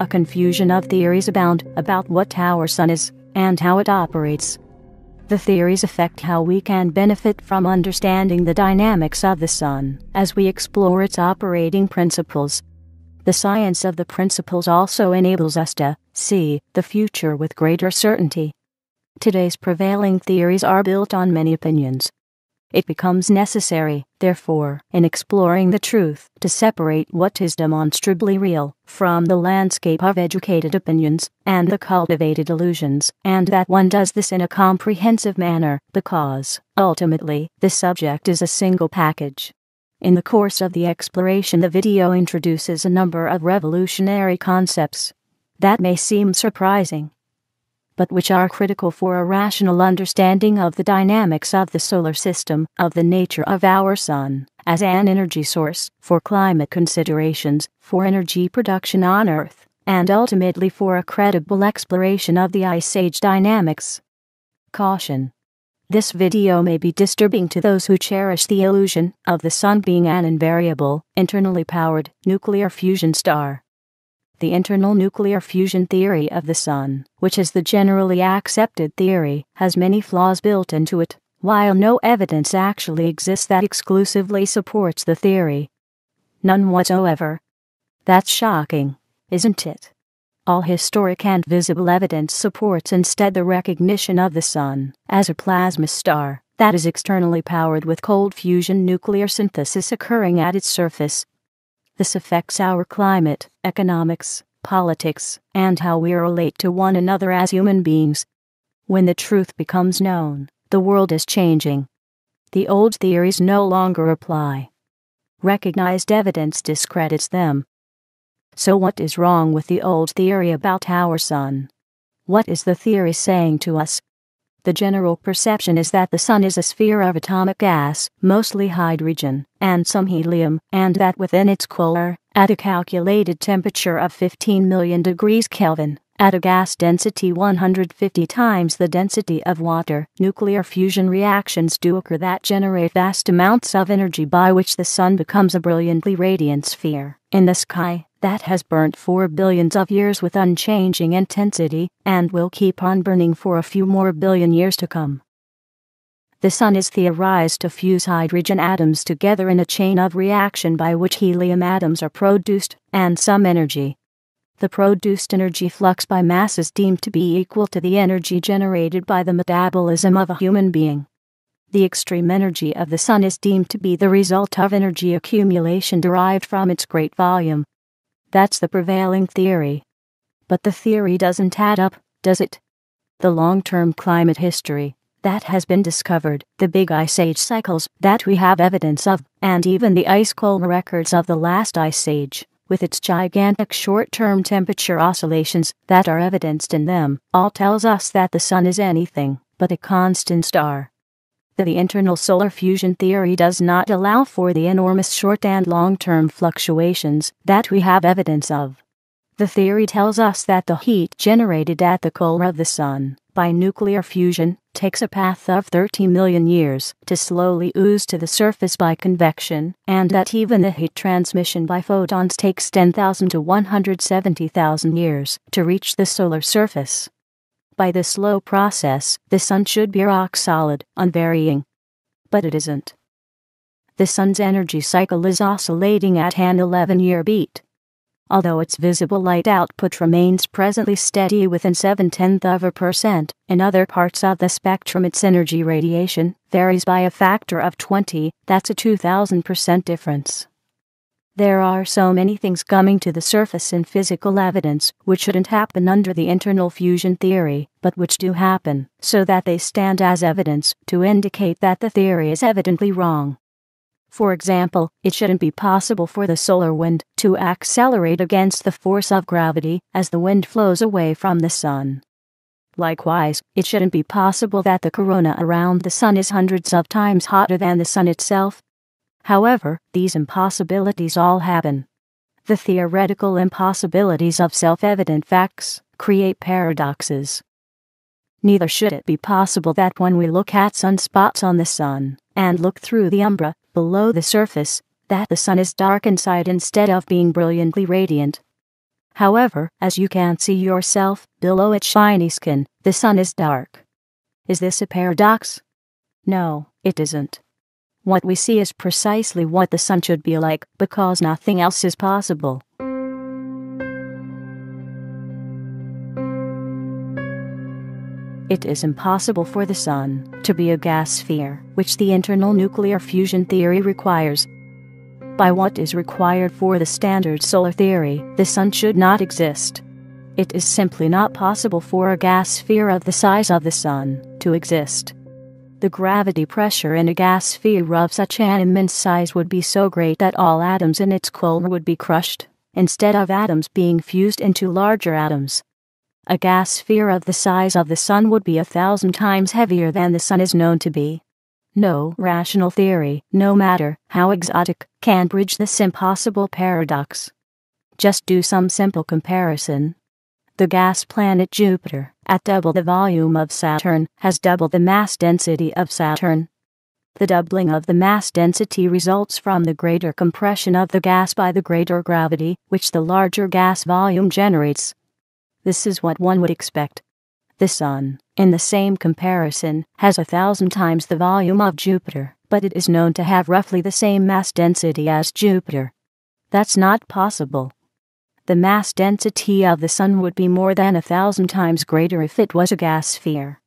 confusion of theories abound about what our sun is and how it operates. The theories affect how we can benefit from understanding the dynamics of the sun as we explore its operating principles. The science of the principles also enables us to see the future with greater certainty. Today's prevailing theories are built on many opinions. It becomes necessary, therefore, in exploring the truth, to separate what is demonstrably real from the landscape of educated opinions and the cultivated illusions, and that one does this in a comprehensive manner, because, ultimately, the subject is a single package. In the course of the exploration, the video introduces a number of revolutionary concepts that may seem surprising, but which are critical for a rational understanding of the dynamics of the solar system, of the nature of our sun as an energy source, for climate considerations, for energy production on Earth, and ultimately for a credible exploration of the Ice Age dynamics. Caution: this video may be disturbing to those who cherish the illusion of the sun being an invariable, internally powered, nuclear fusion star. The internal nuclear fusion theory of the sun, which is the generally accepted theory, has many flaws built into it, while no evidence actually exists that exclusively supports the theory. None whatsoever. That's shocking, isn't it? All historic and visible evidence supports instead the recognition of the sun as a plasma star that is externally powered with cold fusion nuclear synthesis occurring at its surface. This affects our climate, economics, politics, and how we relate to one another as human beings. When the truth becomes known, the world is changing. The old theories no longer apply. Recognized evidence discredits them. So what is wrong with the old theory about our sun? What is the theory saying to us? The general perception is that the sun is a sphere of atomic gas, mostly hydrogen, and some helium, and that within its core, at a calculated temperature of 15 million degrees Kelvin, at a gas density 150 times the density of water, nuclear fusion reactions do occur that generate vast amounts of energy, by which the sun becomes a brilliantly radiant sphere in the sky that has burnt for billions of years with unchanging intensity, and will keep on burning for a few more billion years to come. The sun is theorized to fuse hydrogen atoms together in a chain of reaction by which helium atoms are produced, and some energy. The produced energy flux by mass is deemed to be equal to the energy generated by the metabolism of a human being. The extreme energy of the sun is deemed to be the result of energy accumulation derived from its great volume. That's the prevailing theory. But the theory doesn't add up, does it? The long-term climate history that has been discovered, the big ice age cycles that we have evidence of, and even the ice core records of the last ice age, with its gigantic short-term temperature oscillations that are evidenced in them, all tells us that the sun is anything but a constant star. The internal solar fusion theory does not allow for the enormous short and long-term fluctuations that we have evidence of. The theory tells us that the heat generated at the core of the sun by nuclear fusion takes a path of 30 million years to slowly ooze to the surface by convection, and that even the heat transmission by photons takes 10,000 to 170,000 years to reach the solar surface. By this slow process, the sun should be rock solid, unvarying. But it isn't. The sun's energy cycle is oscillating at an 11-year beat. Although its visible light output remains presently steady within 0.7%, in other parts of the spectrum its energy radiation varies by a factor of 20, that's a 2,000% difference. There are so many things coming to the surface in physical evidence which shouldn't happen under the internal fusion theory, but which do happen, so that they stand as evidence to indicate that the theory is evidently wrong. For example, it shouldn't be possible for the solar wind to accelerate against the force of gravity as the wind flows away from the sun. Likewise, it shouldn't be possible that the corona around the sun is hundreds of times hotter than the sun itself. However, these impossibilities all happen. The theoretical impossibilities of self-evident facts create paradoxes. Neither should it be possible that when we look at sunspots on the sun and look through the umbra below the surface, that the sun is dark inside instead of being brilliantly radiant. However, as you can see yourself, below its shiny skin, the sun is dark. Is this a paradox? No, it isn't. What we see is precisely what the sun should be like, because nothing else is possible. It is impossible for the sun to be a gas sphere, which the internal nuclear fusion theory requires. By what is required for the standard solar theory, the sun should not exist. It is simply not possible for a gas sphere of the size of the sun to exist. The gravity pressure in a gas sphere of such an immense size would be so great that all atoms in its core would be crushed, instead of atoms being fused into larger atoms. A gas sphere of the size of the sun would be 1,000 times heavier than the sun is known to be. No rational theory, no matter how exotic, can bridge this impossible paradox. Just do some simple comparison. The gas planet Jupiter, at double the volume of Saturn, has double the mass density of Saturn. The doubling of the mass density results from the greater compression of the gas by the greater gravity, which the larger gas volume generates. This is what one would expect. The Sun, in the same comparison, has 1,000 times the volume of Jupiter, but it is known to have roughly the same mass density as Jupiter. That's not possible. The mass density of the Sun would be more than 1,000 times greater if it was a gas sphere.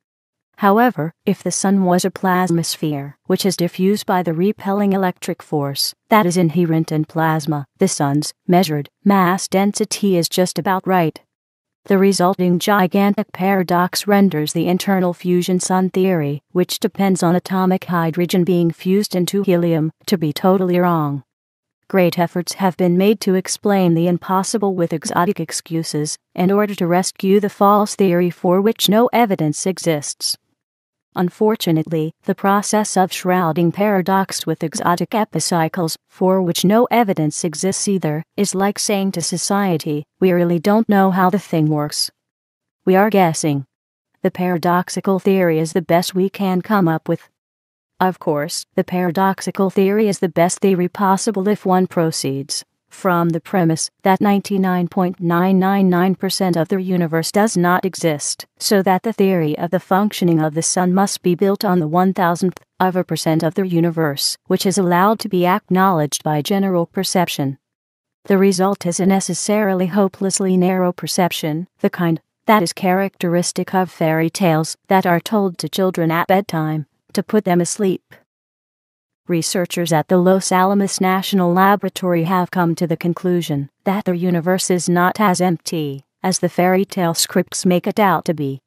However, if the Sun was a plasma sphere, which is diffused by the repelling electric force that is inherent in plasma, the Sun's measured mass density is just about right. The resulting gigantic paradox renders the internal fusion sun theory, which depends on atomic hydrogen being fused into helium, to be totally wrong. Great efforts have been made to explain the impossible with exotic excuses, in order to rescue the false theory for which no evidence exists. Unfortunately, the process of shrouding paradox with exotic epicycles, for which no evidence exists either, is like saying to society, we really don't know how the thing works. We are guessing. The paradoxical theory is the best we can come up with. Of course, the paradoxical theory is the best theory possible if one proceeds from the premise that 99.999% of the universe does not exist, so that the theory of the functioning of the sun must be built on the 1,000th% of the universe, which is allowed to be acknowledged by general perception. The result is a necessarily hopelessly narrow perception, the kind that is characteristic of fairy tales that are told to children at bedtime, to put them asleep. Researchers at the Los Alamos National Laboratory have come to the conclusion that the universe is not as empty as the fairy tale scripts make it out to be.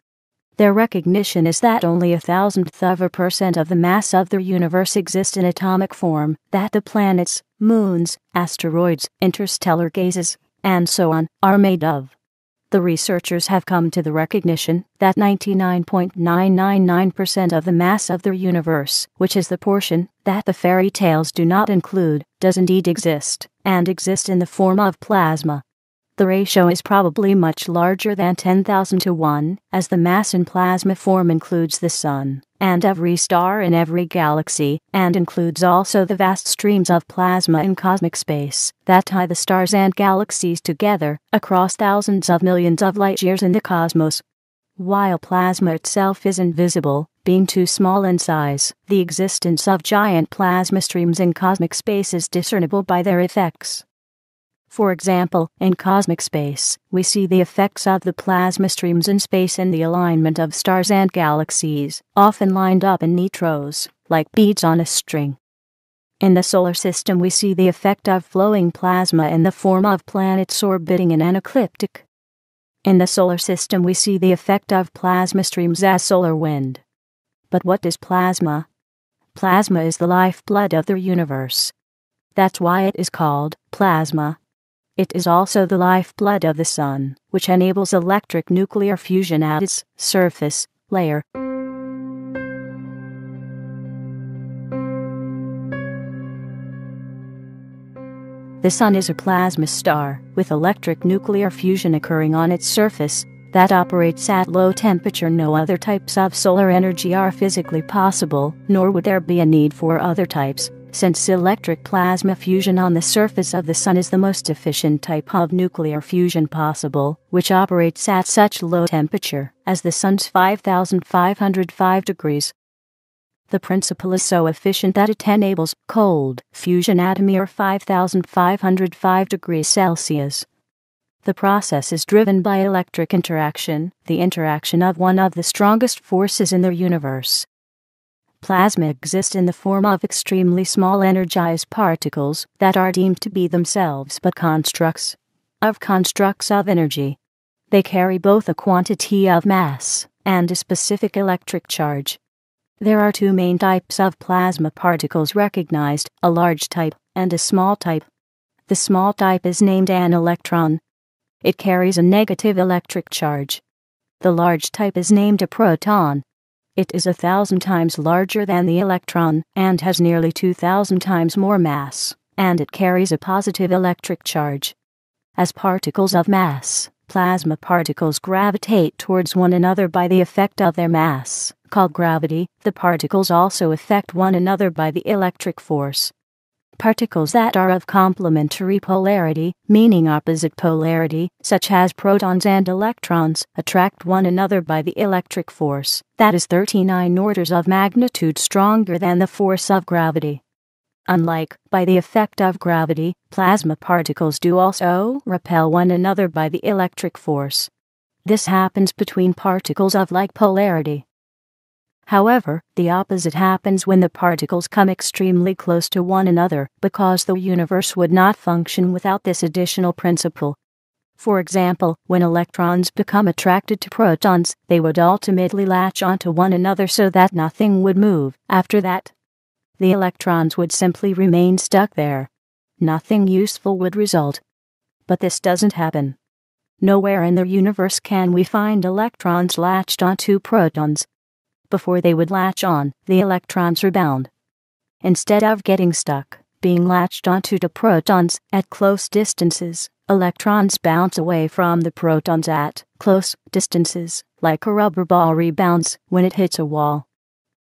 Their recognition is that only 1,000th% of the mass of the universe exists in atomic form, that the planets, moons, asteroids, interstellar gases, and so on, are made of. The researchers have come to the recognition that 99.999% of the mass of the universe, which is the portion that the fairy tales do not include, does indeed exist, and exist in the form of plasma. The ratio is probably much larger than 10,000 to 1, as the mass in plasma form includes the Sun, and every star in every galaxy, and includes also the vast streams of plasma in cosmic space that tie the stars and galaxies together across thousands of millions of light years in the cosmos. While plasma itself is invisible, being too small in size, the existence of giant plasma streams in cosmic space is discernible by their effects. For example, in cosmic space, we see the effects of the plasma streams in space in the alignment of stars and galaxies, often lined up in neat rows, like beads on a string. In the solar system, we see the effect of flowing plasma in the form of planets orbiting in an ecliptic. In the solar system, we see the effect of plasma streams as solar wind. But what is plasma? Plasma is the lifeblood of the universe. That's why it is called plasma. It is also the lifeblood of the Sun, which enables electric nuclear fusion at its surface layer. The Sun is a plasma star, with electric nuclear fusion occurring on its surface, that operates at low temperature. No other types of solar energy are physically possible, nor would there be a need for other types, Since electric plasma fusion on the surface of the Sun is the most efficient type of nuclear fusion possible, which operates at such low temperature as the Sun's 5,505 degrees. The principle is so efficient that it enables cold fusion at a mere 5,505 degrees Celsius. The process is driven by electric interaction, the interaction of one of the strongest forces in the universe. Plasma exists in the form of extremely small energized particles that are deemed to be themselves but constructs of energy. They carry both a quantity of mass and a specific electric charge. There are two main types of plasma particles recognized, a large type and a small type. The small type is named an electron. It carries a negative electric charge. The large type is named a proton. It is 1,000 times larger than the electron and has nearly 2,000 times more mass, and it carries a positive electric charge. As particles of mass, plasma particles gravitate towards one another by the effect of their mass, called gravity. The particles also affect one another by the electric force. Particles that are of complementary polarity, meaning opposite polarity, such as protons and electrons, attract one another by the electric force that is 39 orders of magnitude stronger than the force of gravity. Unlike by the effect of gravity, plasma particles do also repel one another by the electric force. This happens between particles of like polarity. However, the opposite happens when the particles come extremely close to one another, because the universe would not function without this additional principle. For example, when electrons become attracted to protons, they would ultimately latch onto one another so that nothing would move. After that, the electrons would simply remain stuck there. Nothing useful would result. But this doesn't happen. Nowhere in the universe can we find electrons latched onto protons. Before they would latch on, the electrons rebound. Instead of getting stuck, being latched onto the protons at close distances, electrons bounce away from the protons at close distances, like a rubber ball rebounds when it hits a wall.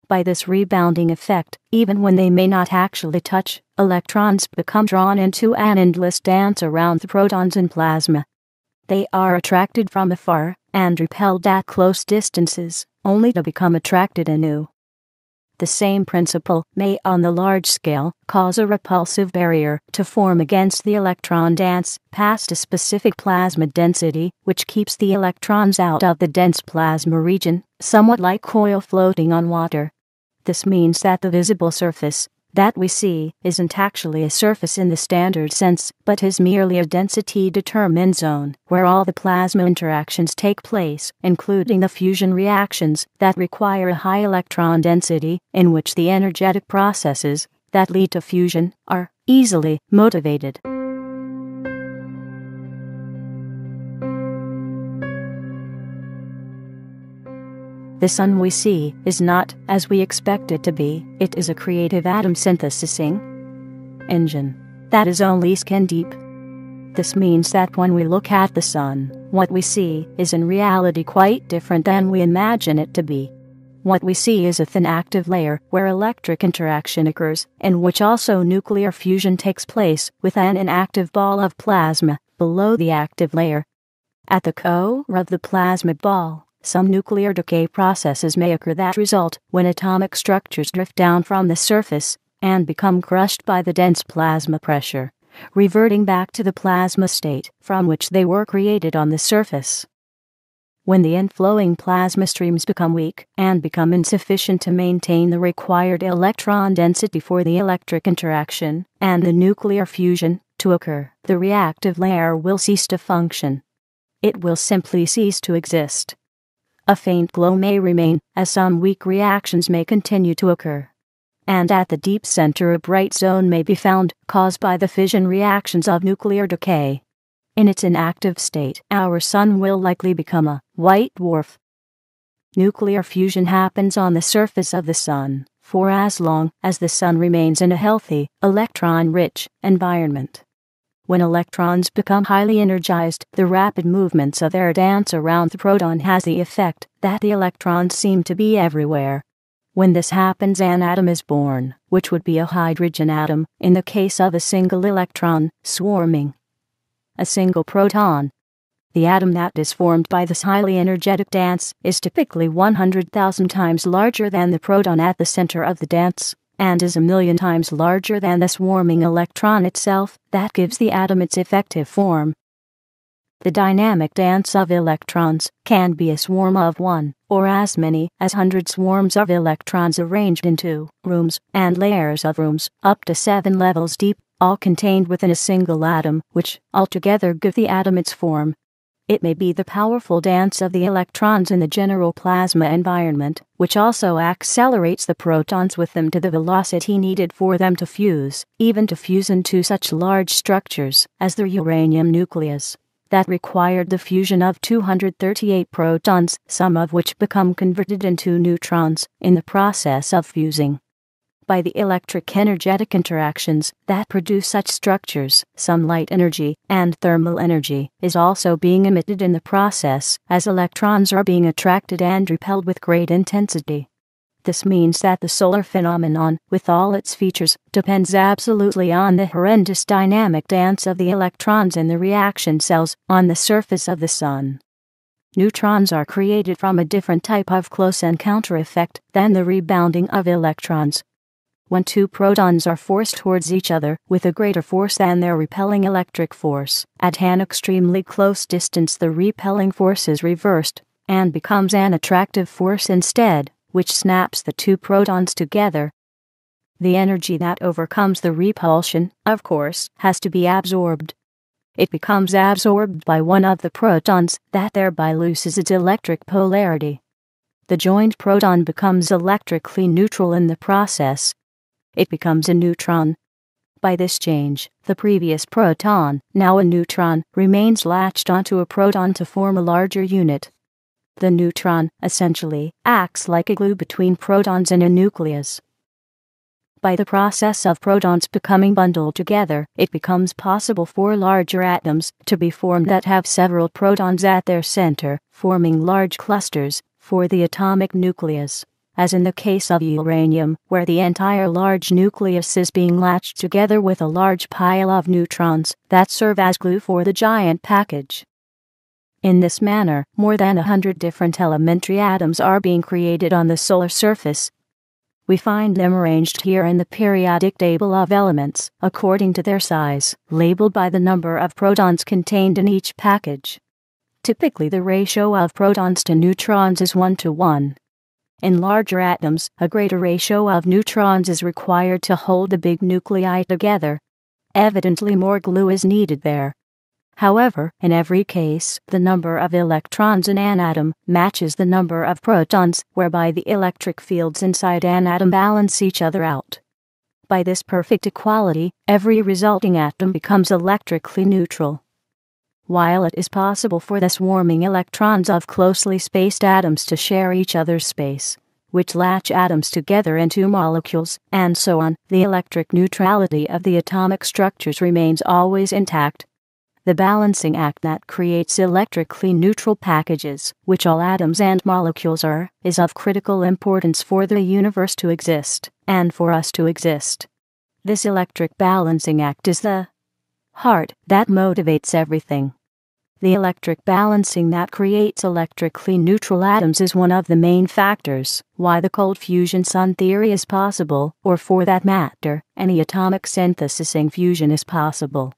By this rebounding effect, even when they may not actually touch, electrons become drawn into an endless dance around the protons in plasma. They are attracted from afar and repelled at close distances, only to become attracted anew. The same principle may, on the large scale, cause a repulsive barrier to form against the electron dance past a specific plasma density, which keeps the electrons out of the dense plasma region, somewhat like oil floating on water. This means that the visible surface that we see isn't actually a surface in the standard sense, but is merely a density-determined zone where all the plasma interactions take place, including the fusion reactions that require a high electron density, in which the energetic processes that lead to fusion are easily motivated. The sun we see is not as we expect it to be. It is a creative atom synthesizing engine that is only skin deep. This means that when we look at the sun, what we see is in reality quite different than we imagine it to be. What we see is a thin active layer where electric interaction occurs, in which also nuclear fusion takes place with an inactive ball of plasma below the active layer. At the core of the plasma ball, some nuclear decay processes may occur that result when atomic structures drift down from the surface and become crushed by the dense plasma pressure, reverting back to the plasma state from which they were created on the surface. When the inflowing plasma streams become weak and become insufficient to maintain the required electron density for the electric interaction and the nuclear fusion to occur, the reactive layer will cease to function. It will simply cease to exist. A faint glow may remain, as some weak reactions may continue to occur. And at the deep center a bright zone may be found, caused by the fission reactions of nuclear decay. In its inactive state, our sun will likely become a white dwarf. Nuclear fusion happens on the surface of the sun, for as long as the sun remains in a healthy, electron-rich environment. When electrons become highly energized, the rapid movements of their dance around the proton has the effect that the electrons seem to be everywhere. When this happens, an atom is born, which would be a hydrogen atom, in the case of a single electron swarming a single proton. The atom that is formed by this highly energetic dance is typically 100,000 times larger than the proton at the center of the dance, and is 1,000,000 times larger than the swarming electron itself. That gives the atom its effective form. The dynamic dance of electrons can be a swarm of one, or as many as 100 swarms of electrons arranged into rooms and layers of rooms, up to 7 levels deep, all contained within a single atom, which altogether give the atom its form. It may be the powerful dance of the electrons in the general plasma environment, which also accelerates the protons with them to the velocity needed for them to fuse, even to fuse into such large structures as the uranium nucleus, that required the fusion of 238 protons, some of which become converted into neutrons in the process of fusing. By the electric energetic interactions that produce such structures, some light energy and thermal energy is also being emitted in the process, as electrons are being attracted and repelled with great intensity. This means that the solar phenomenon, with all its features, depends absolutely on the horrendous dynamic dance of the electrons in the reaction cells on the surface of the Sun. Neutrons are created from a different type of close encounter effect than the rebounding of electrons. When two protons are forced towards each other with a greater force than their repelling electric force, at an extremely close distance the repelling force is reversed, and becomes an attractive force instead, which snaps the two protons together. The energy that overcomes the repulsion, of course, has to be absorbed. It becomes absorbed by one of the protons, that thereby loses its electric polarity. The joined proton becomes electrically neutral in the process. It becomes a neutron. By this change, the previous proton, now a neutron, remains latched onto a proton to form a larger unit. The neutron, essentially, acts like a glue between protons in a nucleus. By the process of protons becoming bundled together, it becomes possible for larger atoms to be formed that have several protons at their center, forming large clusters for the atomic nucleus, as in the case of uranium, where the entire large nucleus is being latched together with a large pile of neutrons that serve as glue for the giant package. In this manner, more than 100 different elementary atoms are being created on the solar surface. We find them arranged here in the periodic table of elements, according to their size, labeled by the number of protons contained in each package. Typically, the ratio of protons to neutrons is 1:1. In larger atoms, a greater ratio of neutrons is required to hold the big nuclei together. Evidently, more glue is needed there. However, in every case, the number of electrons in an atom matches the number of protons, whereby the electric fields inside an atom balance each other out. By this perfect equality, every resulting atom becomes electrically neutral. While it is possible for the swarming electrons of closely spaced atoms to share each other's space, which latch atoms together into molecules, and so on, the electric neutrality of the atomic structures remains always intact. The balancing act that creates electrically neutral packages, which all atoms and molecules are, is of critical importance for the universe to exist, and for us to exist. This electric balancing act is the heart that motivates everything. The electric balancing that creates electrically neutral atoms is one of the main factors why the cold fusion sun theory is possible, or for that matter, any atomic synthesizing fusion is possible.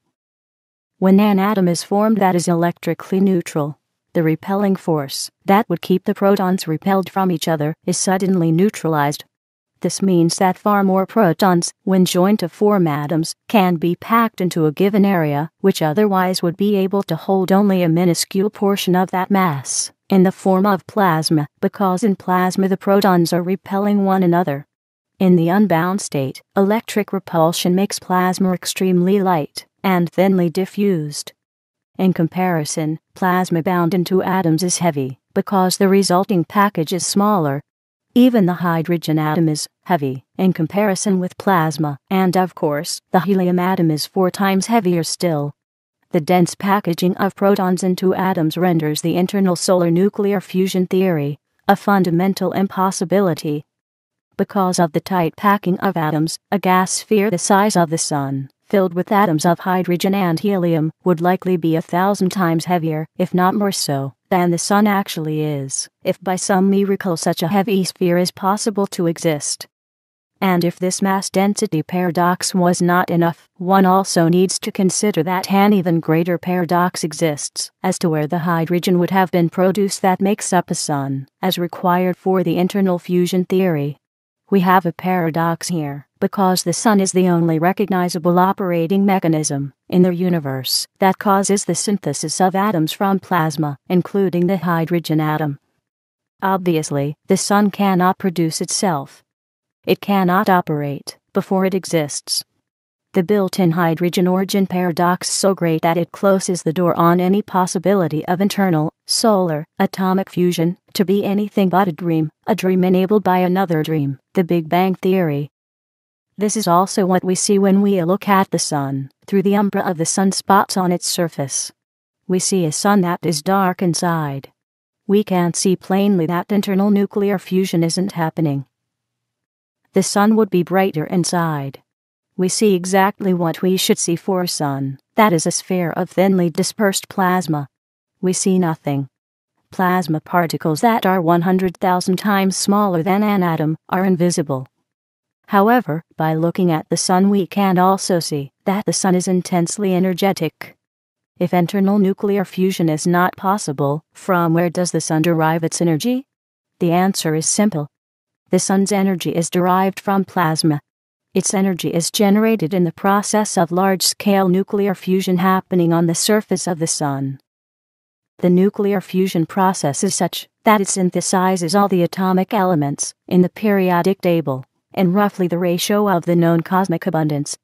When an atom is formed that is electrically neutral, the repelling force that would keep the protons repelled from each other is suddenly neutralized. This means that far more protons, when joined to form atoms, can be packed into a given area, which otherwise would be able to hold only a minuscule portion of that mass, in the form of plasma, because in plasma the protons are repelling one another. In the unbound state, electric repulsion makes plasma extremely light and thinly diffused. In comparison, plasma bound into atoms is heavy, because the resulting package is smaller. Even the hydrogen atom is heavy in comparison with plasma, and of course, the helium atom is 4 times heavier still. The dense packaging of protons into atoms renders the internal solar nuclear fusion theory a fundamental impossibility. Because of the tight packing of atoms, a gas sphere the size of the Sun, filled with atoms of hydrogen and helium, would likely be 1,000 times heavier, if not more so, than the Sun actually is, if by some miracle such a heavy sphere is possible to exist. And if this mass density paradox was not enough, one also needs to consider that an even greater paradox exists as to where the hydrogen would have been produced that makes up a Sun, as required for the internal fusion theory. We have a paradox here, because the Sun is the only recognizable operating mechanism in the universe that causes the synthesis of atoms from plasma, including the hydrogen atom. Obviously, the Sun cannot produce itself. It cannot operate before it exists. The built-in hydrogen origin paradox is so great that it closes the door on any possibility of internal, solar, atomic fusion to be anything but a dream enabled by another dream, the Big Bang Theory. This is also what we see when we look at the Sun, through the umbra of the sunspots on its surface. We see a Sun that is dark inside. We can't see plainly that internal nuclear fusion isn't happening. The Sun would be brighter inside. We see exactly what we should see for a Sun, that is a sphere of thinly dispersed plasma. We see nothing. Plasma particles that are 100,000 times smaller than an atom are invisible. However, by looking at the Sun we can also see that the Sun is intensely energetic. If internal nuclear fusion is not possible, from where does the Sun derive its energy? The answer is simple. The Sun's energy is derived from plasma. Its energy is generated in the process of large-scale nuclear fusion happening on the surface of the Sun. The nuclear fusion process is such that it synthesizes all the atomic elements in the periodic table in roughly the ratio of the known cosmic abundance.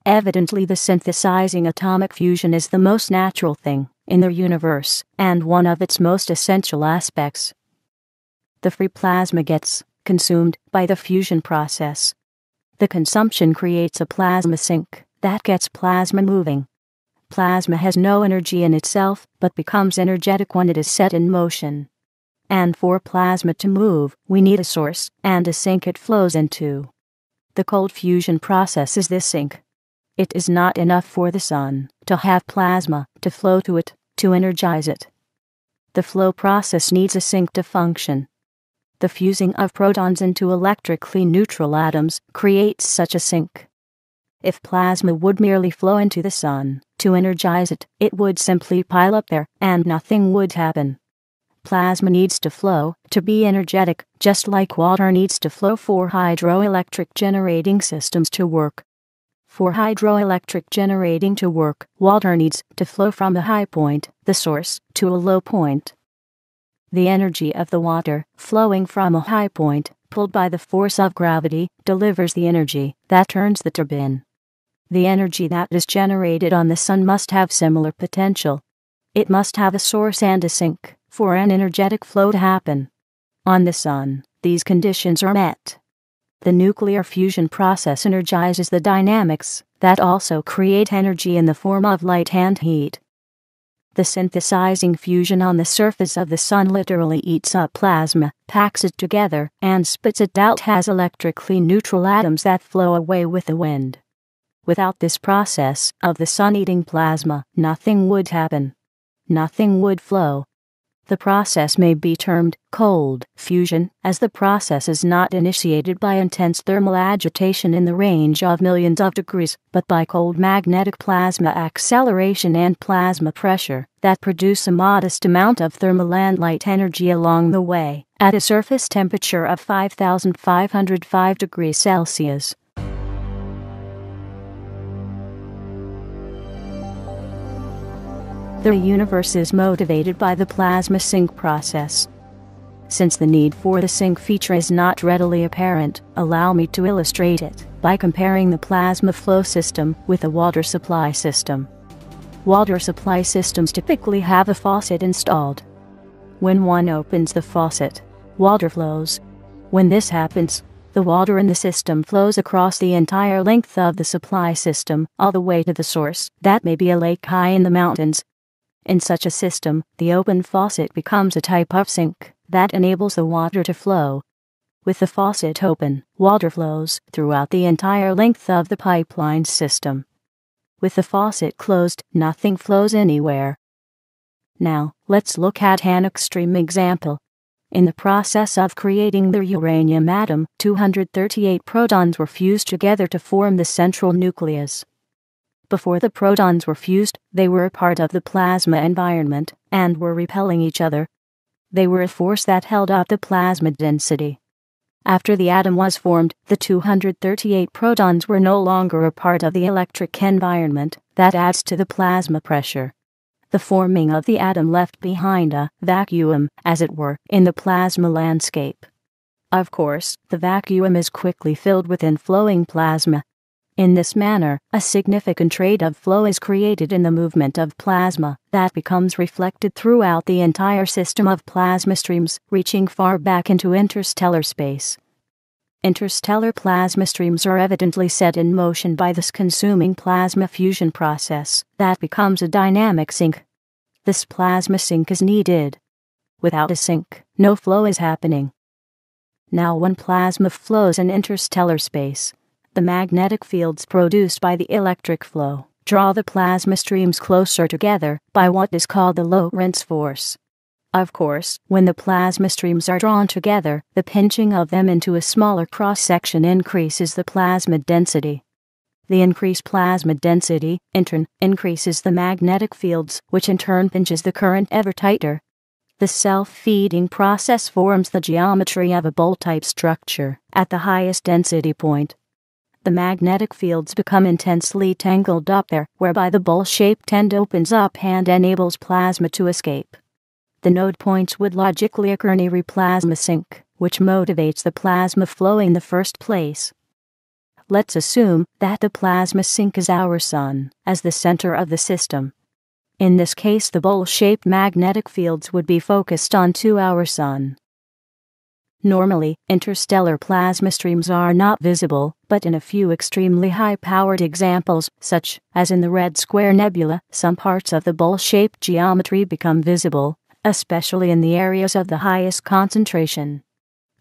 Evidently, the synthesizing atomic fusion is the most natural thing in the universe and one of its most essential aspects. The free plasma gets consumed by the fusion process. The consumption creates a plasma sink that gets plasma moving. Plasma has no energy in itself, but becomes energetic when it is set in motion. And for plasma to move, we need a source and a sink it flows into. The cold fusion process is this sink. It is not enough for the Sun to have plasma to flow to it, to energize it. The flow process needs a sink to function. The fusing of protons into electrically neutral atoms creates such a sink. If plasma would merely flow into the Sun to energize it, it would simply pile up there and nothing would happen. Plasma needs to flow to be energetic, just like water needs to flow for hydroelectric generating systems to work. For hydroelectric generating to work, water needs to flow from a high point, the source, to a low point. The energy of the water, flowing from a high point, pulled by the force of gravity, delivers the energy that turns the turbine. The energy that is generated on the Sun must have similar potential. It must have a source and a sink for an energetic flow to happen. On the Sun, these conditions are met. The nuclear fusion process energizes the dynamics that also create energy in the form of light and heat. The synthesizing fusion on the surface of the Sun literally eats up plasma, packs it together, and spits it out as electrically neutral atoms that flow away with the wind. Without this process of the Sun eating plasma, nothing would happen. Nothing would flow. The process may be termed cold fusion, as the process is not initiated by intense thermal agitation in the range of millions of degrees, but by cold magnetic plasma acceleration and plasma pressure that produce a modest amount of thermal and light energy along the way, at a surface temperature of 5,505 degrees Celsius. The universe is motivated by the plasma sink process. Since the need for the sink feature is not readily apparent, allow me to illustrate it by comparing the plasma flow system with a water supply system. Water supply systems typically have a faucet installed. When one opens the faucet, water flows. When this happens, the water in the system flows across the entire length of the supply system, all the way to the source, that may be a lake high in the mountains. In such a system, the open faucet becomes a type of sink that enables the water to flow. With the faucet open, water flows throughout the entire length of the pipeline system. With the faucet closed, nothing flows anywhere. Now, let's look at an extreme example. In the process of creating the uranium atom, 238 protons were fused together to form the central nucleus. Before the protons were fused, they were a part of the plasma environment and were repelling each other. They were a force that held up the plasma density. After the atom was formed, the 238 protons were no longer a part of the electric environment that adds to the plasma pressure. The forming of the atom left behind a vacuum, as it were, in the plasma landscape. Of course, the vacuum is quickly filled with inflowing plasma. In this manner, a significant rate of flow is created in the movement of plasma that becomes reflected throughout the entire system of plasma streams, reaching far back into interstellar space. Interstellar plasma streams are evidently set in motion by this consuming plasma fusion process that becomes a dynamic sink. This plasma sink is needed. Without a sink, no flow is happening. Now, when plasma flows in interstellar space, the magnetic fields produced by the electric flow draw the plasma streams closer together by what is called the Lorentz force. Of course, when the plasma streams are drawn together, the pinching of them into a smaller cross-section increases the plasma density. The increased plasma density, in turn, increases the magnetic fields, which in turn pinches the current ever tighter. The self-feeding process forms the geometry of a bowl-type structure at the highest density point. The magnetic fields become intensely tangled up there, whereby the bowl-shaped end opens up and enables plasma to escape. The node points would logically occur near a plasma sink, which motivates the plasma flow in the first place. Let's assume that the plasma sink is our sun, as the center of the system. In this case, the bowl-shaped magnetic fields would be focused onto our sun. Normally, interstellar plasma streams are not visible, but in a few extremely high-powered examples, such as in the Red Square Nebula, some parts of the bowl-shaped geometry become visible, especially in the areas of the highest concentration.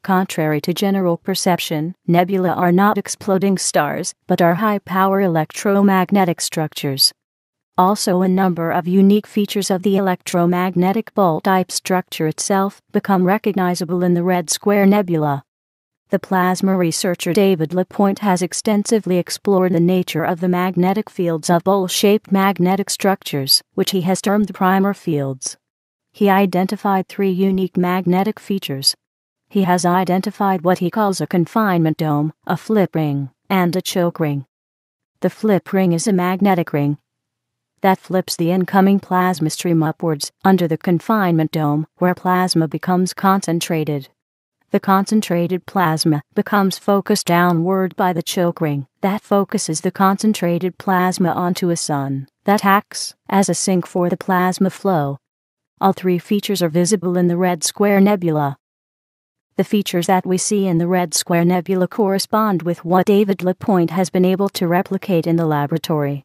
Contrary to general perception, nebulae are not exploding stars, but are high-power electromagnetic structures. Also, a number of unique features of the electromagnetic bowl-type structure itself become recognizable in the Red Square Nebula. The plasma researcher David LaPointe has extensively explored the nature of the magnetic fields of bowl-shaped magnetic structures, which he has termed primer fields. He identified 3 unique magnetic features. He has identified what he calls a confinement dome, a flip ring, and a choke ring. The flip ring is a magnetic ring that flips the incoming plasma stream upwards under the confinement dome, where plasma becomes concentrated. The concentrated plasma becomes focused downward by the choke ring that focuses the concentrated plasma onto a sun that acts as a sink for the plasma flow. All 3 features are visible in the Red Square Nebula. The features that we see in the Red Square Nebula correspond with what David LaPointe has been able to replicate in the laboratory.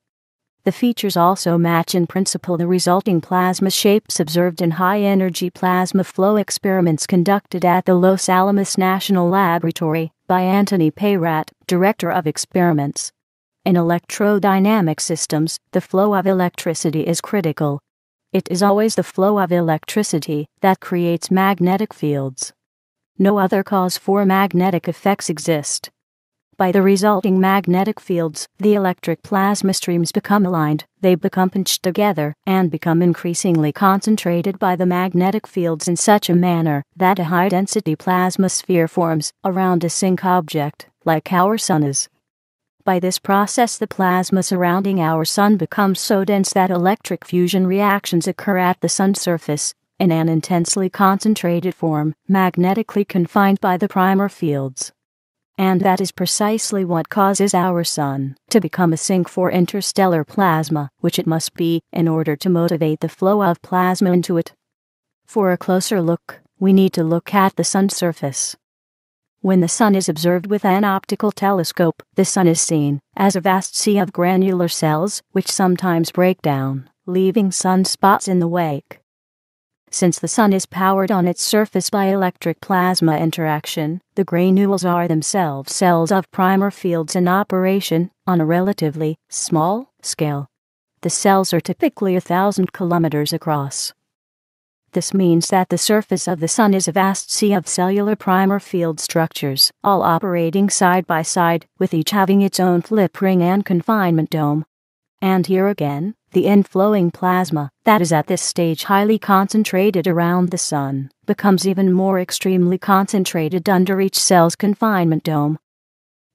The features also match in principle the resulting plasma shapes observed in high-energy plasma flow experiments conducted at the Los Alamos National Laboratory by Anthony Peyrat, Director of Experiments. In electrodynamic systems, the flow of electricity is critical. It is always the flow of electricity that creates magnetic fields. No other cause for magnetic effects exist. By the resulting magnetic fields, the electric plasma streams become aligned, they become pinched together, and become increasingly concentrated by the magnetic fields in such a manner that a high-density plasma sphere forms around a sink object, like our sun is. By this process, the plasma surrounding our sun becomes so dense that electric fusion reactions occur at the sun's surface, in an intensely concentrated form, magnetically confined by the primer fields. And that is precisely what causes our sun to become a sink for interstellar plasma, which it must be in order to motivate the flow of plasma into it. For a closer look, we need to look at the sun's surface. When the sun is observed with an optical telescope, the sun is seen as a vast sea of granular cells, which sometimes break down, leaving sunspots in the wake. Since the Sun is powered on its surface by electric plasma interaction, the granules are themselves cells of primer fields in operation on a relatively small scale. The cells are typically 1,000 kilometers across. This means that the surface of the Sun is a vast sea of cellular primer field structures, all operating side by side, with each having its own flip ring and confinement dome. And here again, the inflowing plasma, that is at this stage highly concentrated around the Sun, becomes even more extremely concentrated under each cell's confinement dome.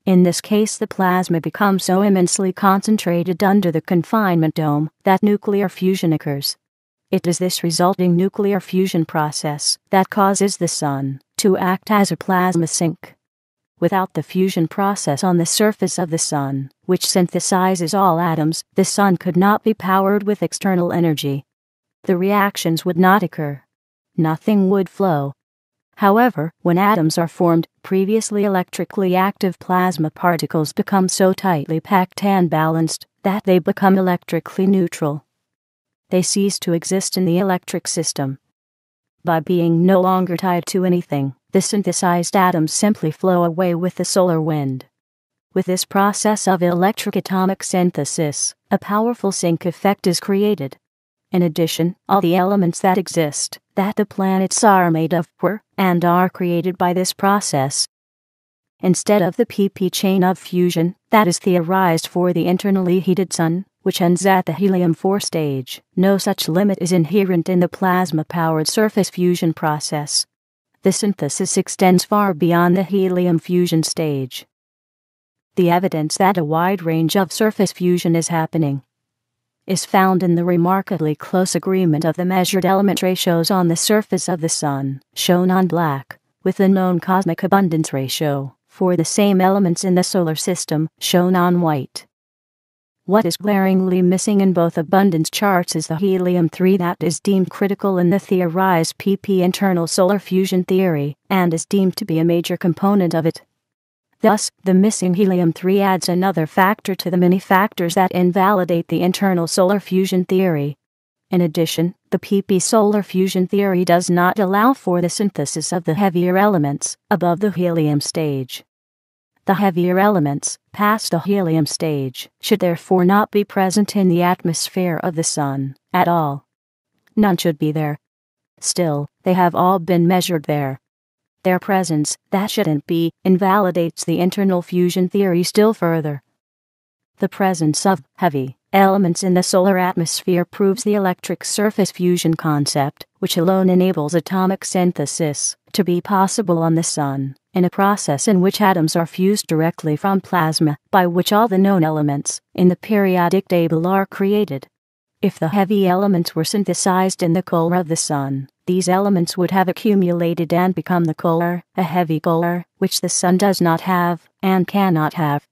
In this case, the plasma becomes so immensely concentrated under the confinement dome that nuclear fusion occurs. It is this resulting nuclear fusion process that causes the Sun to act as a plasma sink. Without the fusion process on the surface of the Sun, which synthesizes all atoms, the Sun could not be powered with external energy. The reactions would not occur. Nothing would flow. However, when atoms are formed, previously electrically active plasma particles become so tightly packed and balanced that they become electrically neutral. They cease to exist in the electric system. By being no longer tied to anything, the synthesized atoms simply flow away with the solar wind. With this process of electric atomic synthesis, a powerful sink effect is created. In addition, all the elements that exist, that the planets are made of, were, and are created by this process. Instead of the pp chain of fusion, that is theorized for the internally heated Sun, which ends at the helium-4 stage, no such limit is inherent in the plasma-powered surface fusion process. The synthesis extends far beyond the helium fusion stage. The evidence that a wide range of surface fusion is happening is found in the remarkably close agreement of the measured element ratios on the surface of the Sun, shown on black, with the known cosmic abundance ratio for the same elements in the solar system, shown on white. What is glaringly missing in both abundance charts is the helium-3 that is deemed critical in the theorized pp internal solar fusion theory, and is deemed to be a major component of it. Thus, the missing helium-3 adds another factor to the many factors that invalidate the internal solar fusion theory. In addition, the pp solar fusion theory does not allow for the synthesis of the heavier elements above the helium stage. The heavier elements, past the helium stage, should therefore not be present in the atmosphere of the Sun at all. None should be there. Still, they have all been measured there. Their presence, that shouldn't be, invalidates the internal fusion theory still further. The presence of heavy elements in the solar atmosphere proves the electric surface fusion concept, which alone enables atomic synthesis to be possible on the Sun, in a process in which atoms are fused directly from plasma, by which all the known elements in the periodic table are created. If the heavy elements were synthesized in the core of the Sun, these elements would have accumulated and become the core, a heavy core, which the Sun does not have, and cannot have.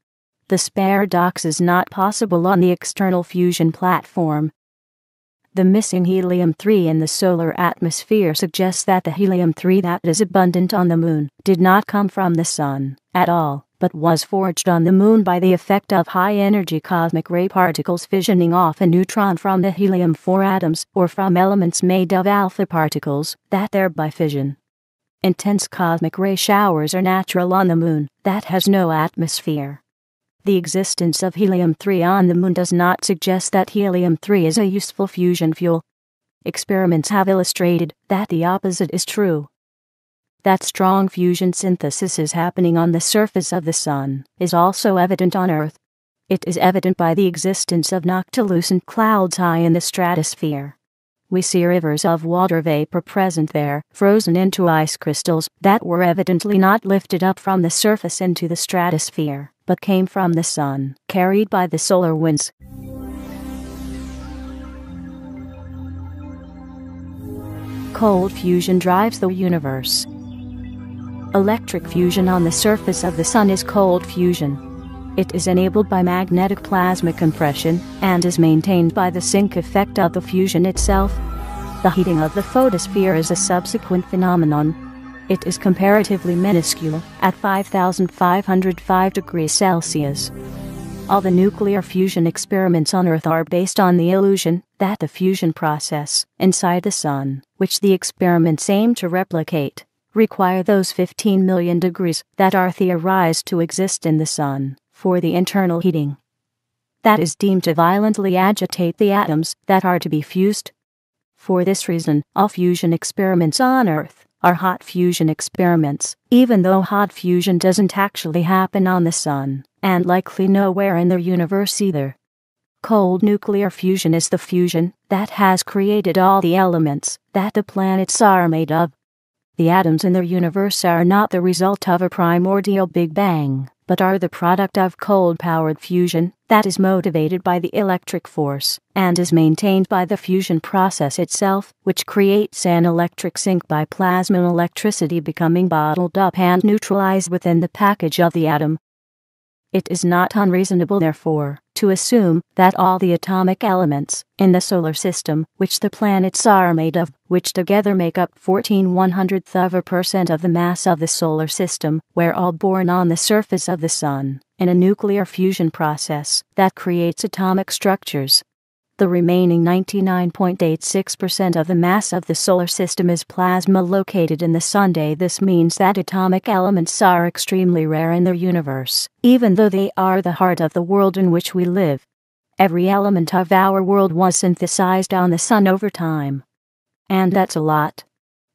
This paradox is not possible on the external fusion platform. The missing helium-3 in the solar atmosphere suggests that the helium-3 that is abundant on the Moon did not come from the Sun at all, but was forged on the Moon by the effect of high-energy cosmic ray particles fissioning off a neutron from the helium-4 atoms or from elements made of alpha particles that thereby fission. Intense cosmic ray showers are natural on the Moon that has no atmosphere. The existence of helium-3 on the Moon does not suggest that helium-3 is a useful fusion fuel. Experiments have illustrated that the opposite is true. That strong fusion synthesis is happening on the surface of the Sun is also evident on Earth. It is evident by the existence of noctilucent clouds high in the stratosphere. We see rivers of water vapor present there, frozen into ice crystals that were evidently not lifted up from the surface into the stratosphere, but came from the Sun, carried by the solar winds. Cold fusion drives the universe. Electric fusion on the surface of the Sun is cold fusion. It is enabled by magnetic plasma compression and is maintained by the sink effect of the fusion itself. The heating of the photosphere is a subsequent phenomenon. It is comparatively minuscule, at 5,505 degrees Celsius. All the nuclear fusion experiments on Earth are based on the illusion that the fusion process inside the Sun, which the experiments aim to replicate, require those 15 million degrees that are theorized to exist in the Sun for the internal heating. That is deemed to violently agitate the atoms that are to be fused. For this reason, all fusion experiments on Earth are hot fusion experiments, even though hot fusion doesn't actually happen on the Sun, and likely nowhere in the universe either. Cold nuclear fusion is the fusion that has created all the elements that the planets are made of. The atoms in the universe are not the result of a primordial Big Bang, but are the product of cold-powered fusion that is motivated by the electric force and is maintained by the fusion process itself, which creates an electric sink by plasma electricity becoming bottled up and neutralized within the package of the atom. It is not unreasonable, therefore, to assume that all the atomic elements in the solar system, which the planets are made of, which together make up 14/100th% of the mass of the solar system, were all born on the surface of the Sun, in a nuclear fusion process that creates atomic structures. The remaining 99.86% of the mass of the solar system is plasma located in the Sun. This means that atomic elements are extremely rare in the universe, even though they are the heart of the world in which we live. Every element of our world was synthesized on the Sun over time. And that's a lot.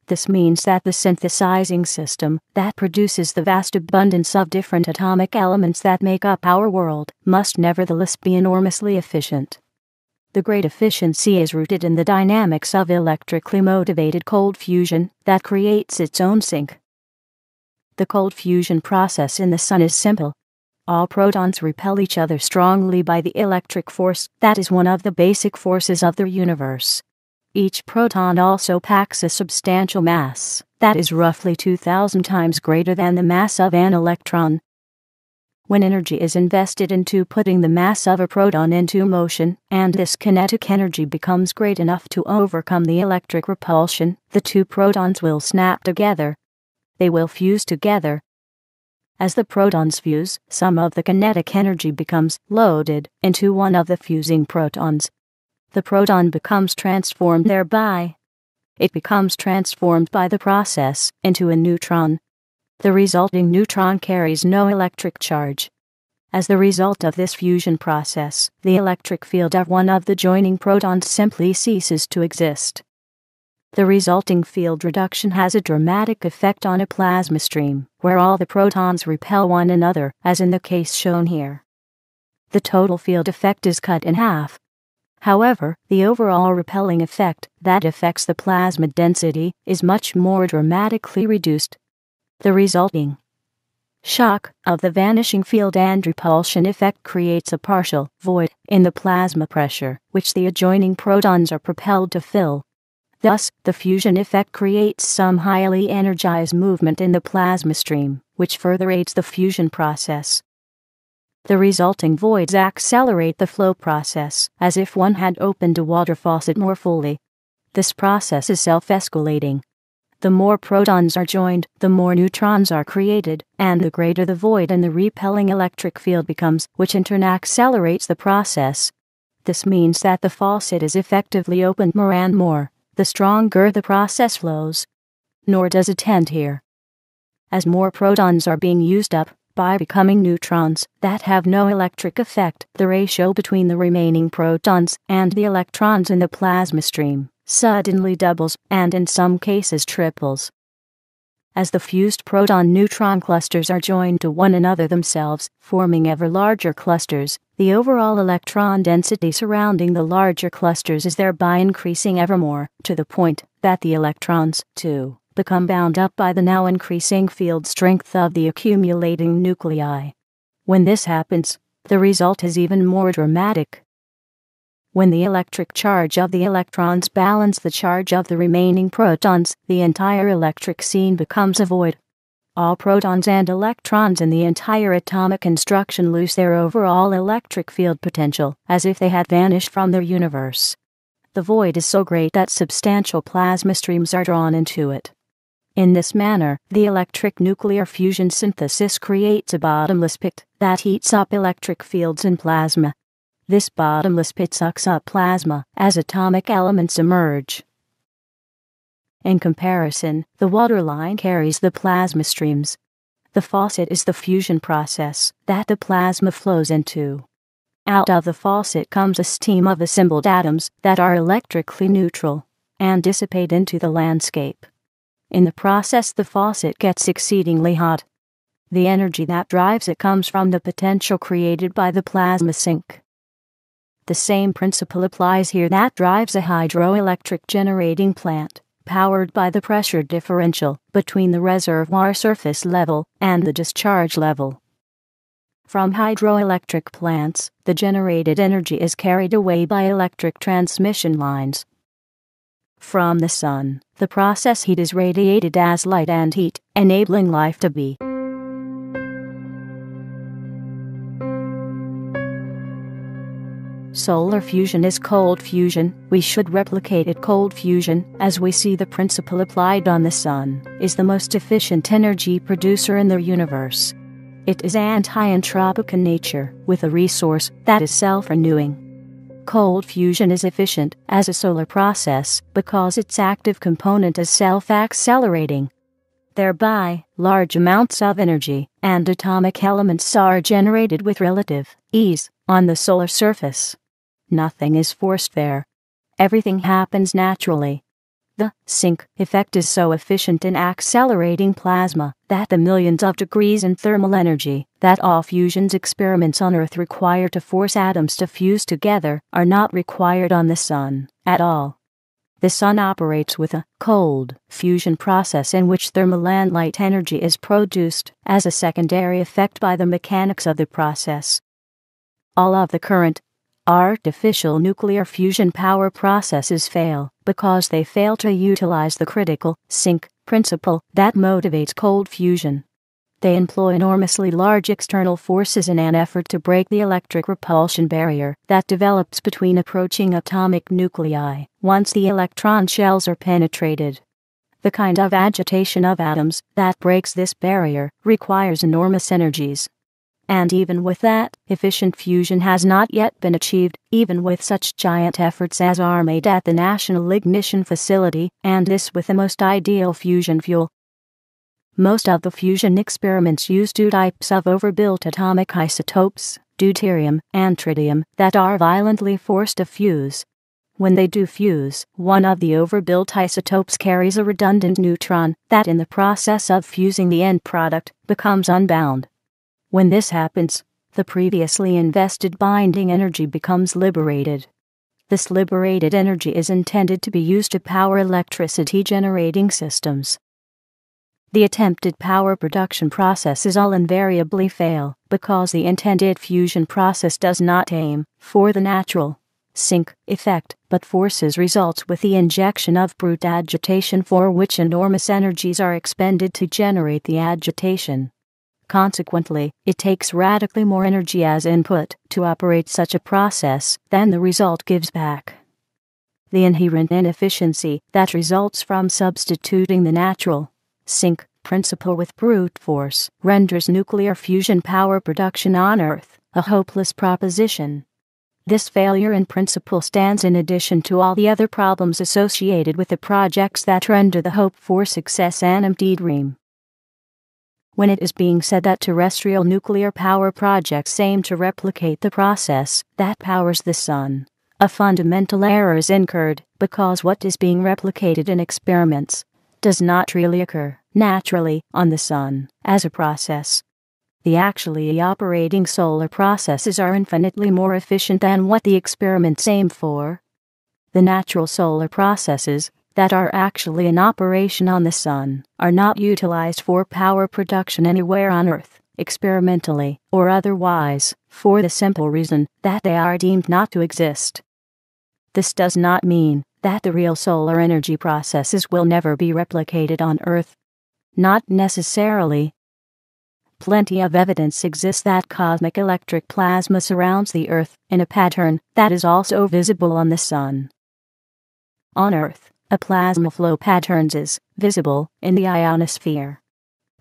This means that the synthesizing system that produces the vast abundance of different atomic elements that make up our world must nevertheless be enormously efficient. The great efficiency is rooted in the dynamics of electrically motivated cold fusion that creates its own sink. The cold fusion process in the Sun is simple. All protons repel each other strongly by the electric force that is one of the basic forces of the universe. Each proton also packs a substantial mass that is roughly 2,000 times greater than the mass of an electron. When energy is invested into putting the mass of a proton into motion, and this kinetic energy becomes great enough to overcome the electric repulsion, the two protons will snap together. They will fuse together. As the protons fuse, some of the kinetic energy becomes loaded into one of the fusing protons. The proton becomes transformed thereby. It becomes transformed by the process into a neutron. The resulting neutron carries no electric charge. As the result of this fusion process, the electric field of one of the joining protons simply ceases to exist. The resulting field reduction has a dramatic effect on a plasma stream, where all the protons repel one another, as in the case shown here. The total field effect is cut in half. However, the overall repelling effect that affects the plasma density is much more dramatically reduced. The resulting shock of the vanishing field and repulsion effect creates a partial void in the plasma pressure, which the adjoining protons are propelled to fill. Thus, the fusion effect creates some highly energized movement in the plasma stream, which further aids the fusion process. The resulting voids accelerate the flow process, as if one had opened a water faucet more fully. This process is self-escalating. The more protons are joined, the more neutrons are created, and the greater the void in the repelling electric field becomes, which in turn accelerates the process. This means that the faucet is effectively opened more and more, the stronger the process flows. Nor does it end here. As more protons are being used up, by becoming neutrons that have no electric effect, the ratio between the remaining protons and the electrons in the plasma stream suddenly doubles, and in some cases triples. As the fused proton-neutron clusters are joined to one another themselves, forming ever larger clusters, the overall electron density surrounding the larger clusters is thereby increasing ever more, to the point that the electrons, too, become bound up by the now increasing field strength of the accumulating nuclei. When this happens, the result is even more dramatic. When the electric charge of the electrons balance the charge of the remaining protons, the entire electric scene becomes a void. All protons and electrons in the entire atomic construction lose their overall electric field potential, as if they had vanished from their universe. The void is so great that substantial plasma streams are drawn into it. In this manner, the electric nuclear fusion synthesis creates a bottomless pit that heats up electric fields in plasma. This bottomless pit sucks up plasma as atomic elements emerge. In comparison, the waterline carries the plasma streams. The faucet is the fusion process that the plasma flows into. Out of the faucet comes a stream of assembled atoms that are electrically neutral and dissipate into the landscape. In the process, the faucet gets exceedingly hot. The energy that drives it comes from the potential created by the plasma sink. The same principle applies here that drives a hydroelectric generating plant, powered by the pressure differential between the reservoir surface level and the discharge level. From hydroelectric plants, the generated energy is carried away by electric transmission lines. From the sun, the process heat is radiated as light and heat, enabling life to be. Solar fusion is cold fusion. We should replicate it. Cold fusion, as we see the principle applied on the sun, is the most efficient energy producer in the universe. It is anti-entropic in nature, with a resource that is self-renewing. Cold fusion is efficient as a solar process because its active component is self-accelerating. Thereby, large amounts of energy and atomic elements are generated with relative ease on the solar surface. Nothing is forced there. Everything happens naturally. The sink effect is so efficient in accelerating plasma that the millions of degrees in thermal energy that all fusions experiments on Earth require to force atoms to fuse together are not required on the sun at all. The sun operates with a cold fusion process in which thermal and light energy is produced as a secondary effect by the mechanics of the process. All of the current artificial nuclear fusion power processes fail because they fail to utilize the critical sink principle that motivates cold fusion. They employ enormously large external forces in an effort to break the electric repulsion barrier that develops between approaching atomic nuclei once the electron shells are penetrated. The kind of agitation of atoms that breaks this barrier requires enormous energies. And even with that, efficient fusion has not yet been achieved, even with such giant efforts as are made at the National Ignition Facility, and this with the most ideal fusion fuel. Most of the fusion experiments use two types of overbuilt atomic isotopes, deuterium and tritium, that are violently forced to fuse. When they do fuse, one of the overbuilt isotopes carries a redundant neutron that in the process of fusing the end product becomes unbound. When this happens, the previously invested binding energy becomes liberated. This liberated energy is intended to be used to power electricity generating systems. The attempted power production processes all invariably fail because the intended fusion process does not aim for the natural sink effect, but forces results with the injection of brute agitation for which enormous energies are expended to generate the agitation. Consequently, it takes radically more energy as input to operate such a process than the result gives back. The inherent inefficiency that results from substituting the natural sink principle with brute force renders nuclear fusion power production on Earth a hopeless proposition. This failure in principle stands in addition to all the other problems associated with the projects that render the hope for success an empty dream. When it is being said that terrestrial nuclear power projects aim to replicate the process that powers the sun, a fundamental error is incurred because what is being replicated in experiments does not really occur naturally on the sun as a process. The actually operating solar processes are infinitely more efficient than what the experiments aim for. The natural solar processes that are actually in operation on the sun are not utilized for power production anywhere on Earth, experimentally or otherwise, for the simple reason that they are deemed not to exist. This does not mean that the real solar energy processes will never be replicated on Earth. Not necessarily. Plenty of evidence exists that cosmic electric plasma surrounds the Earth in a pattern that is also visible on the sun. On Earth, a plasma flow pattern is visible in the ionosphere.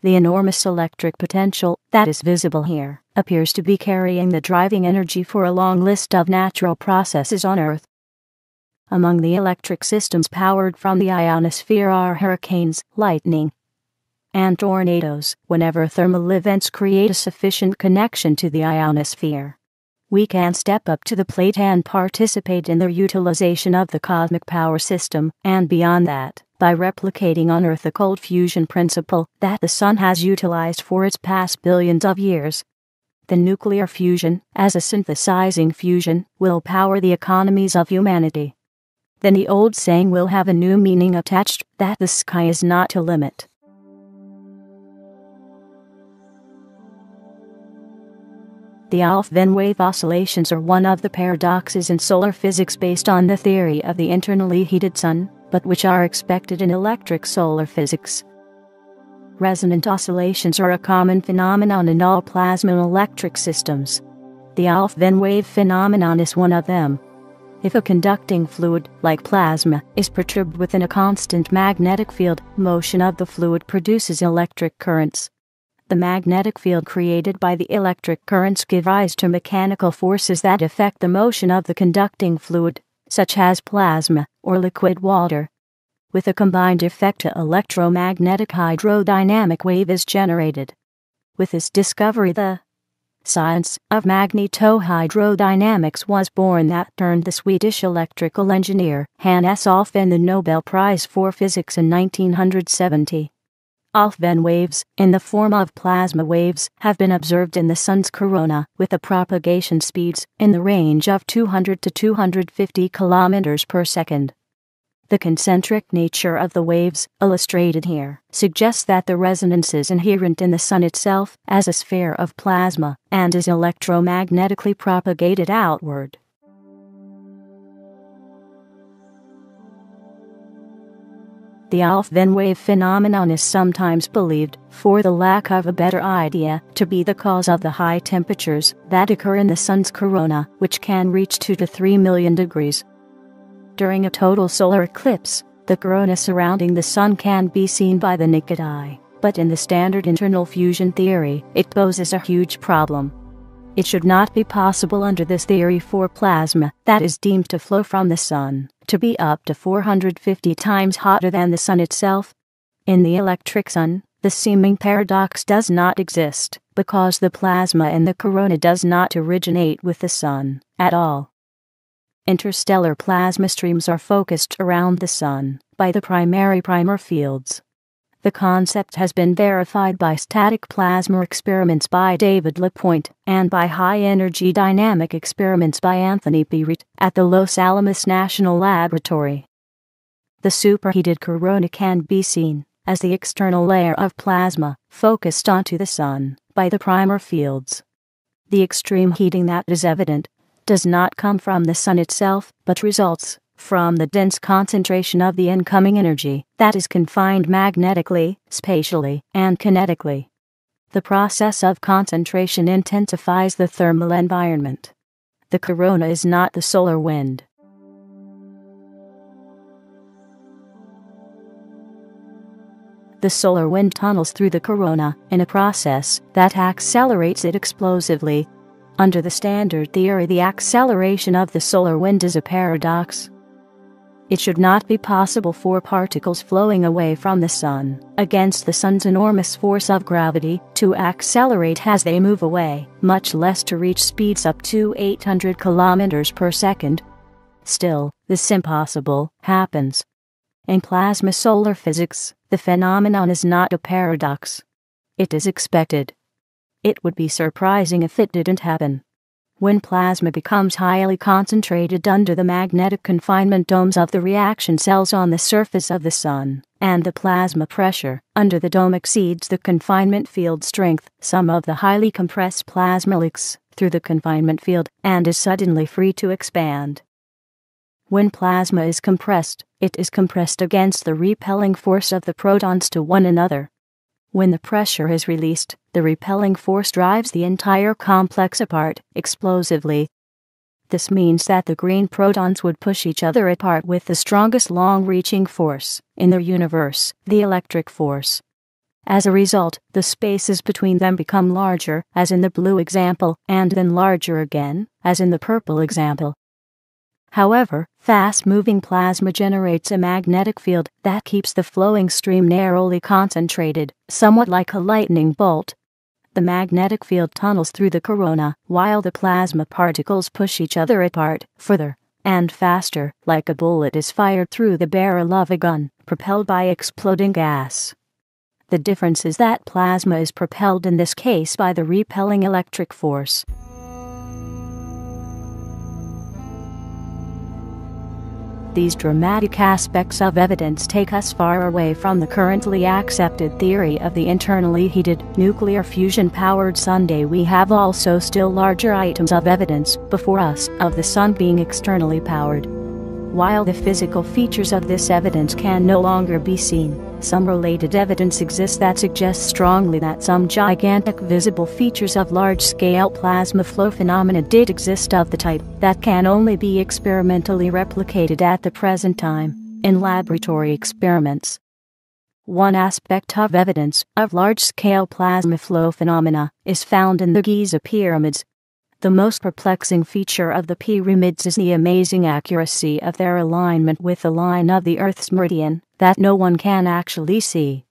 The enormous electric potential that is visible here appears to be carrying the driving energy for a long list of natural processes on Earth. Among the electric systems powered from the ionosphere are hurricanes, lightning, and tornadoes, whenever thermal events create a sufficient connection to the ionosphere. We can step up to the plate and participate in the utilization of the cosmic power system, and beyond that, by replicating on Earth the cold fusion principle that the Sun has utilized for its past billions of years. The nuclear fusion, as a synthesizing fusion, will power the economies of humanity. Then the old saying will have a new meaning attached, that the sky is not a limit. The Alfvén wave oscillations are one of the paradoxes in solar physics based on the theory of the internally heated sun, but which are expected in electric solar physics. Resonant oscillations are a common phenomenon in all plasma electric systems. The Alfvén wave phenomenon is one of them. If a conducting fluid, like plasma, is perturbed within a constant magnetic field, motion of the fluid produces electric currents. The magnetic field created by the electric currents give rise to mechanical forces that affect the motion of the conducting fluid, such as plasma or liquid water. With a combined effect, an electromagnetic hydrodynamic wave is generated. With this discovery, the science of magneto-hydrodynamics was born that earned the Swedish electrical engineer Hannes Alfvén the Nobel Prize for Physics in 1970. Alfvén waves, in the form of plasma waves, have been observed in the Sun's corona, with the propagation speeds in the range of 200 to 250 kilometers per second. The concentric nature of the waves, illustrated here, suggests that the resonance is inherent in the Sun itself as a sphere of plasma, and is electromagnetically propagated outward. The Alfvén wave phenomenon is sometimes believed, for the lack of a better idea, to be the cause of the high temperatures that occur in the Sun's corona, which can reach 2 to 3 million degrees. During a total solar eclipse, the corona surrounding the Sun can be seen by the naked eye, but in the standard internal fusion theory, it poses a huge problem. It should not be possible under this theory for plasma that is deemed to flow from the Sun to be up to 450 times hotter than the Sun itself. In the electric Sun, the seeming paradox does not exist, because the plasma in the corona does not originate with the Sun at all. Interstellar plasma streams are focused around the Sun by the primary primer fields. The concept has been verified by static plasma experiments by David Lapointe and by high-energy dynamic experiments by Anthony P. Reed at the Los Alamos National Laboratory. The superheated corona can be seen as the external layer of plasma focused onto the Sun by the primer fields. The extreme heating that is evident does not come from the Sun itself, but results from the dense concentration of the incoming energy that is confined magnetically, spatially, and kinetically. The process of concentration intensifies the thermal environment. The corona is not the solar wind. The solar wind tunnels through the corona in a process that accelerates it explosively. Under the standard theory, the acceleration of the solar wind is a paradox. It should not be possible for particles flowing away from the Sun, against the Sun's enormous force of gravity, to accelerate as they move away, much less to reach speeds up to 800 kilometers per second. Still, this impossible happens. In plasma solar physics, the phenomenon is not a paradox. It is expected. It would be surprising if it didn't happen. When plasma becomes highly concentrated under the magnetic confinement domes of the reaction cells on the surface of the Sun, and the plasma pressure under the dome exceeds the confinement field strength, some of the highly compressed plasma leaks through the confinement field and is suddenly free to expand. When plasma is compressed, it is compressed against the repelling force of the protons to one another. When the pressure is released, the repelling force drives the entire complex apart, explosively. This means that the green protons would push each other apart with the strongest long-reaching force in the universe, the electric force. As a result, the spaces between them become larger, as in the blue example, and then larger again, as in the purple example. However, fast-moving plasma generates a magnetic field that keeps the flowing stream narrowly concentrated, somewhat like a lightning bolt. The magnetic field tunnels through the corona, while the plasma particles push each other apart, further and faster, like a bullet is fired through the barrel of a gun, propelled by exploding gas. The difference is that plasma is propelled in this case by the repelling electric force. These dramatic aspects of evidence take us far away from the currently accepted theory of the internally heated, nuclear fusion-powered sun. We have also still larger items of evidence before us of the sun being externally powered. While the physical features of this evidence can no longer be seen, some related evidence exists that suggests strongly that some gigantic visible features of large-scale plasma flow phenomena did exist of the type that can only be experimentally replicated at the present time, in laboratory experiments. One aspect of evidence of large-scale plasma flow phenomena is found in the Giza pyramids. The most perplexing feature of the pyramids is the amazing accuracy of their alignment with the line of the Earth's meridian that no one can actually see.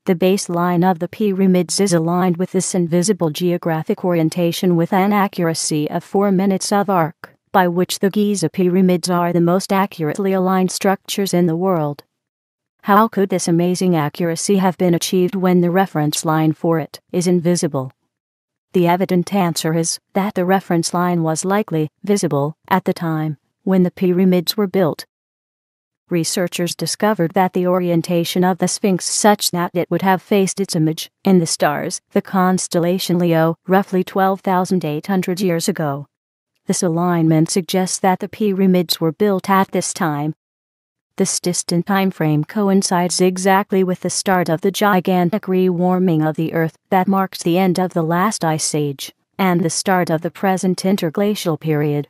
The baseline of the pyramids is aligned with this invisible geographic orientation with an accuracy of 4 minutes of arc, by which the Giza pyramids are the most accurately aligned structures in the world. How could this amazing accuracy have been achieved when the reference line for it is invisible? The evident answer is that the reference line was likely visible at the time when the pyramids were built. Researchers discovered that the orientation of the Sphinx such that it would have faced its image in the stars, the constellation Leo, roughly 12,800 years ago. This alignment suggests that the pyramids were built at this time. This distant time frame coincides exactly with the start of the gigantic rewarming of the Earth that marks the end of the last ice age and the start of the present interglacial period.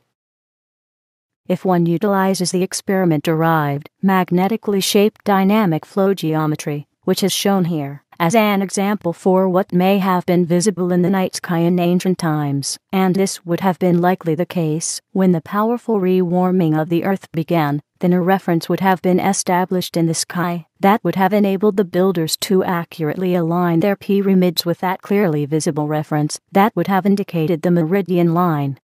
If one utilizes the experiment-derived, magnetically shaped dynamic flow geometry, which is shown here as an example for what may have been visible in the night sky in ancient times, and this would have been likely the case when the powerful rewarming of the Earth began, then a reference would have been established in the sky that would have enabled the builders to accurately align their pyramids with that clearly visible reference that would have indicated the meridian line.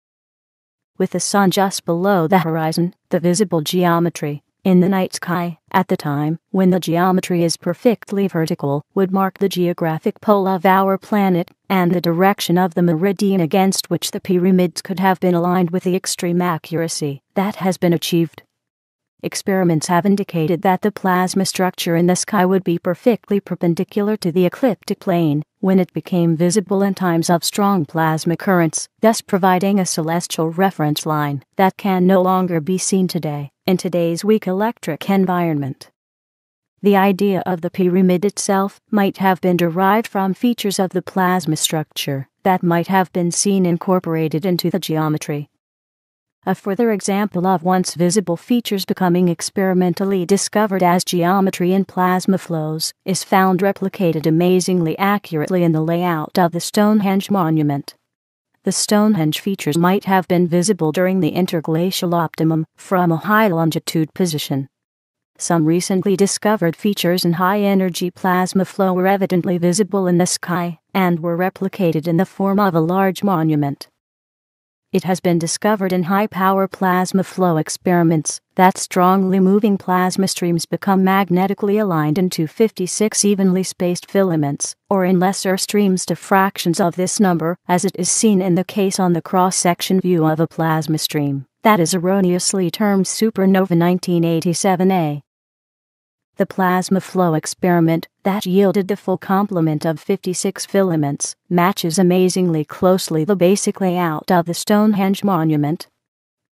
With the sun just below the horizon, the visible geometry in the night sky, at the time when the geometry is perfectly vertical, would mark the geographic pole of our planet and the direction of the meridian against which the pyramids could have been aligned with the extreme accuracy that has been achieved. Experiments have indicated that the plasma structure in the sky would be perfectly perpendicular to the ecliptic plane when it became visible in times of strong plasma currents, thus providing a celestial reference line that can no longer be seen today in today's weak electric environment. The idea of the pyramid itself might have been derived from features of the plasma structure that might have been seen incorporated into the geometry. A further example of once visible features becoming experimentally discovered as geometry in plasma flows is found replicated amazingly accurately in the layout of the Stonehenge monument. The Stonehenge features might have been visible during the interglacial optimum from a high longitude position. Some recently discovered features in high-energy plasma flow were evidently visible in the sky and were replicated in the form of a large monument. It has been discovered in high-power plasma flow experiments that strongly moving plasma streams become magnetically aligned into 56 evenly spaced filaments, or in lesser streams to fractions of this number, as it is seen in the case on the cross-section view of a plasma stream that is erroneously termed supernova 1987A. The plasma flow experiment that yielded the full complement of 56 filaments matches amazingly closely the basic layout of the Stonehenge monument.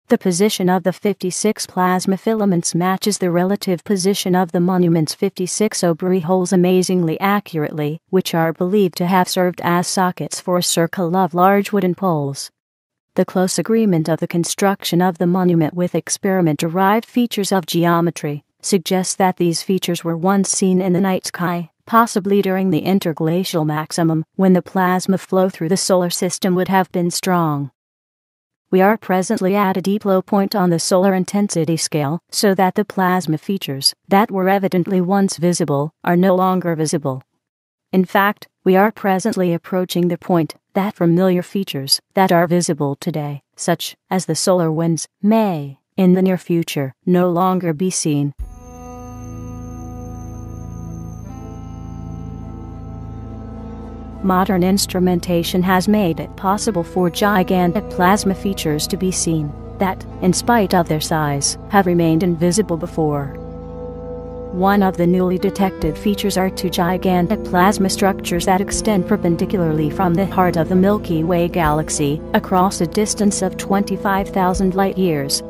The position of the 56 plasma filaments matches the relative position of the monument's 56 obiri holes amazingly accurately, which are believed to have served as sockets for a circle of large wooden poles. The close agreement of the construction of the monument with experiment-derived features of geometry suggests that these features were once seen in the night sky, possibly during the interglacial maximum, when the plasma flow through the solar system would have been strong. We are presently at a deep low point on the solar intensity scale, so that the plasma features that were evidently once visible are no longer visible. In fact, we are presently approaching the point that familiar features that are visible today, such as the solar winds, may, in the near future, no longer be seen. Modern instrumentation has made it possible for gigantic plasma features to be seen that, in spite of their size, have remained invisible before. One of the newly detected features are two gigantic plasma structures that extend perpendicularly from the heart of the Milky Way galaxy across a distance of 25,000 light-years.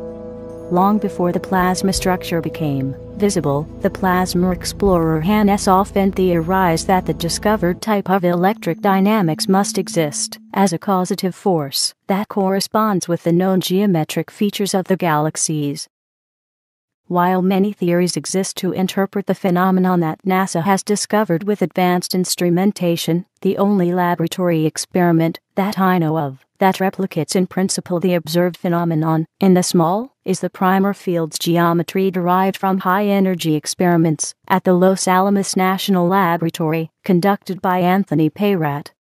Long before the plasma structure became visible, the plasma explorer Hannes often theorized that the discovered type of electric dynamics must exist as a causative force that corresponds with the known geometric features of the galaxies. While many theories exist to interpret the phenomenon that NASA has discovered with advanced instrumentation, the only laboratory experiment that I know of that replicates in principle the observed phenomenon in the small is the primer field's geometry derived from high-energy experiments at the Los Alamos National Laboratory, conducted by Anthony Peyrat.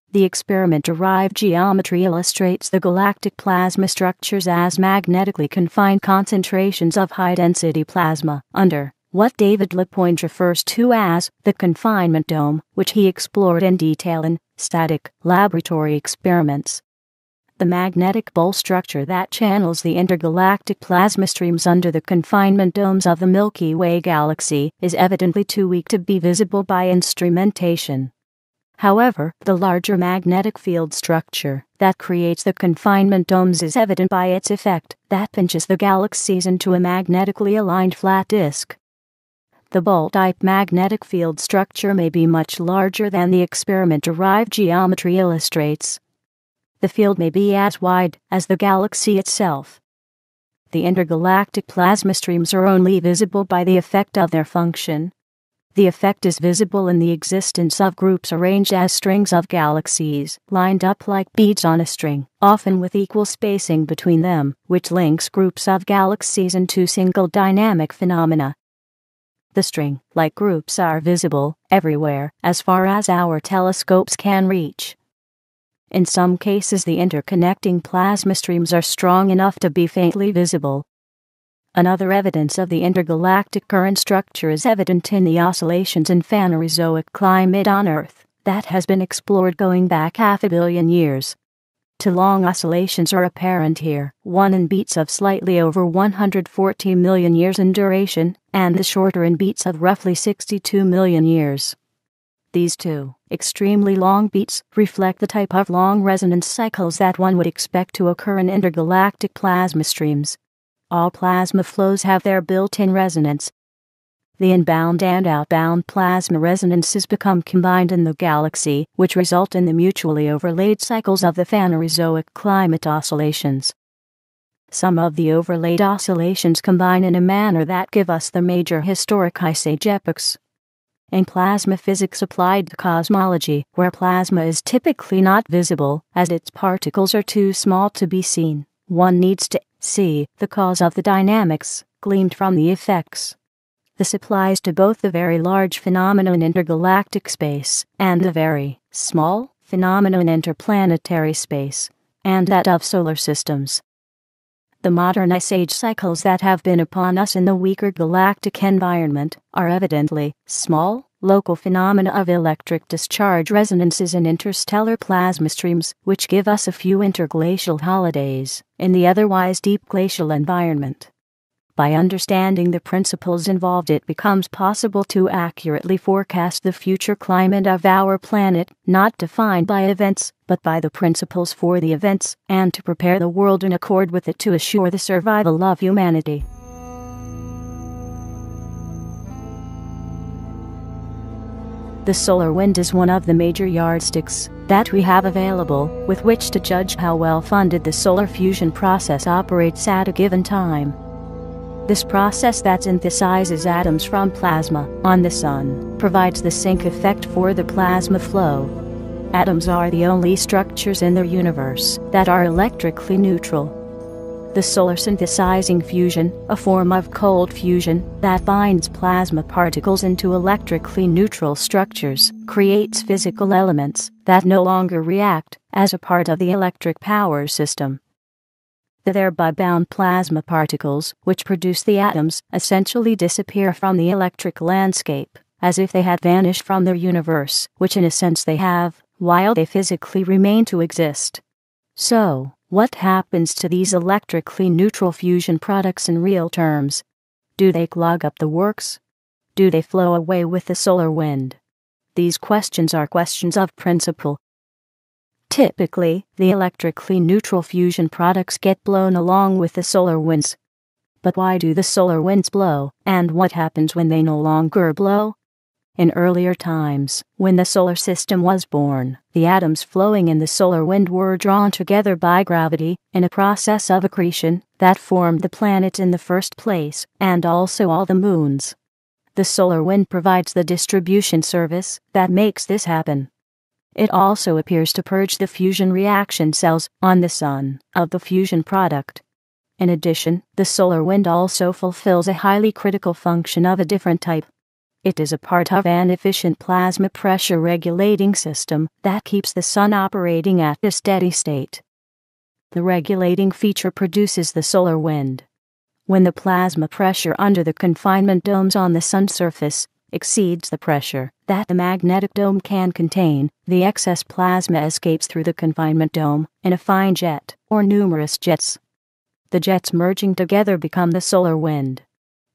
The experiment-derived geometry illustrates the galactic plasma structures as magnetically confined concentrations of high-density plasma under what David LaPointe refers to as the confinement dome, which he explored in detail in static laboratory experiments. The magnetic bowl structure that channels the intergalactic plasma streams under the confinement domes of the Milky Way galaxy is evidently too weak to be visible by instrumentation. However, the larger magnetic field structure that creates the confinement domes is evident by its effect that pinches the galaxies into a magnetically aligned flat disk. The bowl-type magnetic field structure may be much larger than the experiment-derived geometry illustrates. The field may be as wide as the galaxy itself. The intergalactic plasma streams are only visible by the effect of their function. The effect is visible in the existence of groups arranged as strings of galaxies, lined up like beads on a string, often with equal spacing between them, which links groups of galaxies into single dynamic phenomena. The string-like groups are visible everywhere, as far as our telescopes can reach. In some cases, the interconnecting plasma streams are strong enough to be faintly visible. Another evidence of the intergalactic current structure is evident in the oscillations in Phanerozoic climate on Earth that has been explored going back 500 million years. Two long oscillations are apparent here, one in beats of slightly over 140 million years in duration, and the shorter in beats of roughly 62 million years. These two extremely long beats reflect the type of long resonance cycles that one would expect to occur in intergalactic plasma streams. All plasma flows have their built-in resonance. The inbound and outbound plasma resonances become combined in the galaxy, which result in the mutually overlaid cycles of the Phanerozoic climate oscillations. Some of the overlaid oscillations combine in a manner that give us the major historic ice age epochs. In plasma physics applied to cosmology, where plasma is typically not visible, as its particles are too small to be seen, one needs to see the cause of the dynamics gleaned from the effects. This applies to both the very large phenomena in intergalactic space and the very small phenomena in interplanetary space, and that of solar systems. The modern ice age cycles that have been upon us in the weaker galactic environment are evidently small, local phenomena of electric discharge resonances in interstellar plasma streams, which give us a few interglacial holidays in the otherwise deep glacial environment. By understanding the principles involved, it becomes possible to accurately forecast the future climate of our planet, not defined by events, but by the principles for the events, and to prepare the world in accord with it to assure the survival of humanity. The solar wind is one of the major yardsticks that we have available with which to judge how well funded the solar fusion process operates at a given time. This process that synthesizes atoms from plasma on the Sun provides the sink effect for the plasma flow. Atoms are the only structures in the universe that are electrically neutral. The solar synthesizing fusion, a form of cold fusion that binds plasma particles into electrically neutral structures, creates physical elements that no longer react as a part of the electric power system. The thereby bound plasma particles, which produce the atoms, essentially disappear from the electric landscape, as if they had vanished from their universe, which in a sense they have, while they physically remain to exist. So, what happens to these electrically neutral fusion products in real terms? Do they clog up the works? Do they flow away with the solar wind? These questions are questions of principle. Typically, the electrically neutral fusion products get blown along with the solar winds. But why do the solar winds blow, and what happens when they no longer blow? In earlier times, when the solar system was born, the atoms flowing in the solar wind were drawn together by gravity in a process of accretion that formed the planets in the first place, and also all the moons. The solar wind provides the distribution service that makes this happen. It also appears to purge the fusion reaction cells on the Sun of the fusion product. In addition, the solar wind also fulfills a highly critical function of a different type. It is a part of an efficient plasma pressure regulating system that keeps the Sun operating at a steady state. The regulating feature produces the solar wind. When the plasma pressure under the confinement domes on the Sun's surface exceeds the pressure that the magnetic dome can contain, the excess plasma escapes through the confinement dome in a fine jet, or numerous jets. The jets merging together become the solar wind.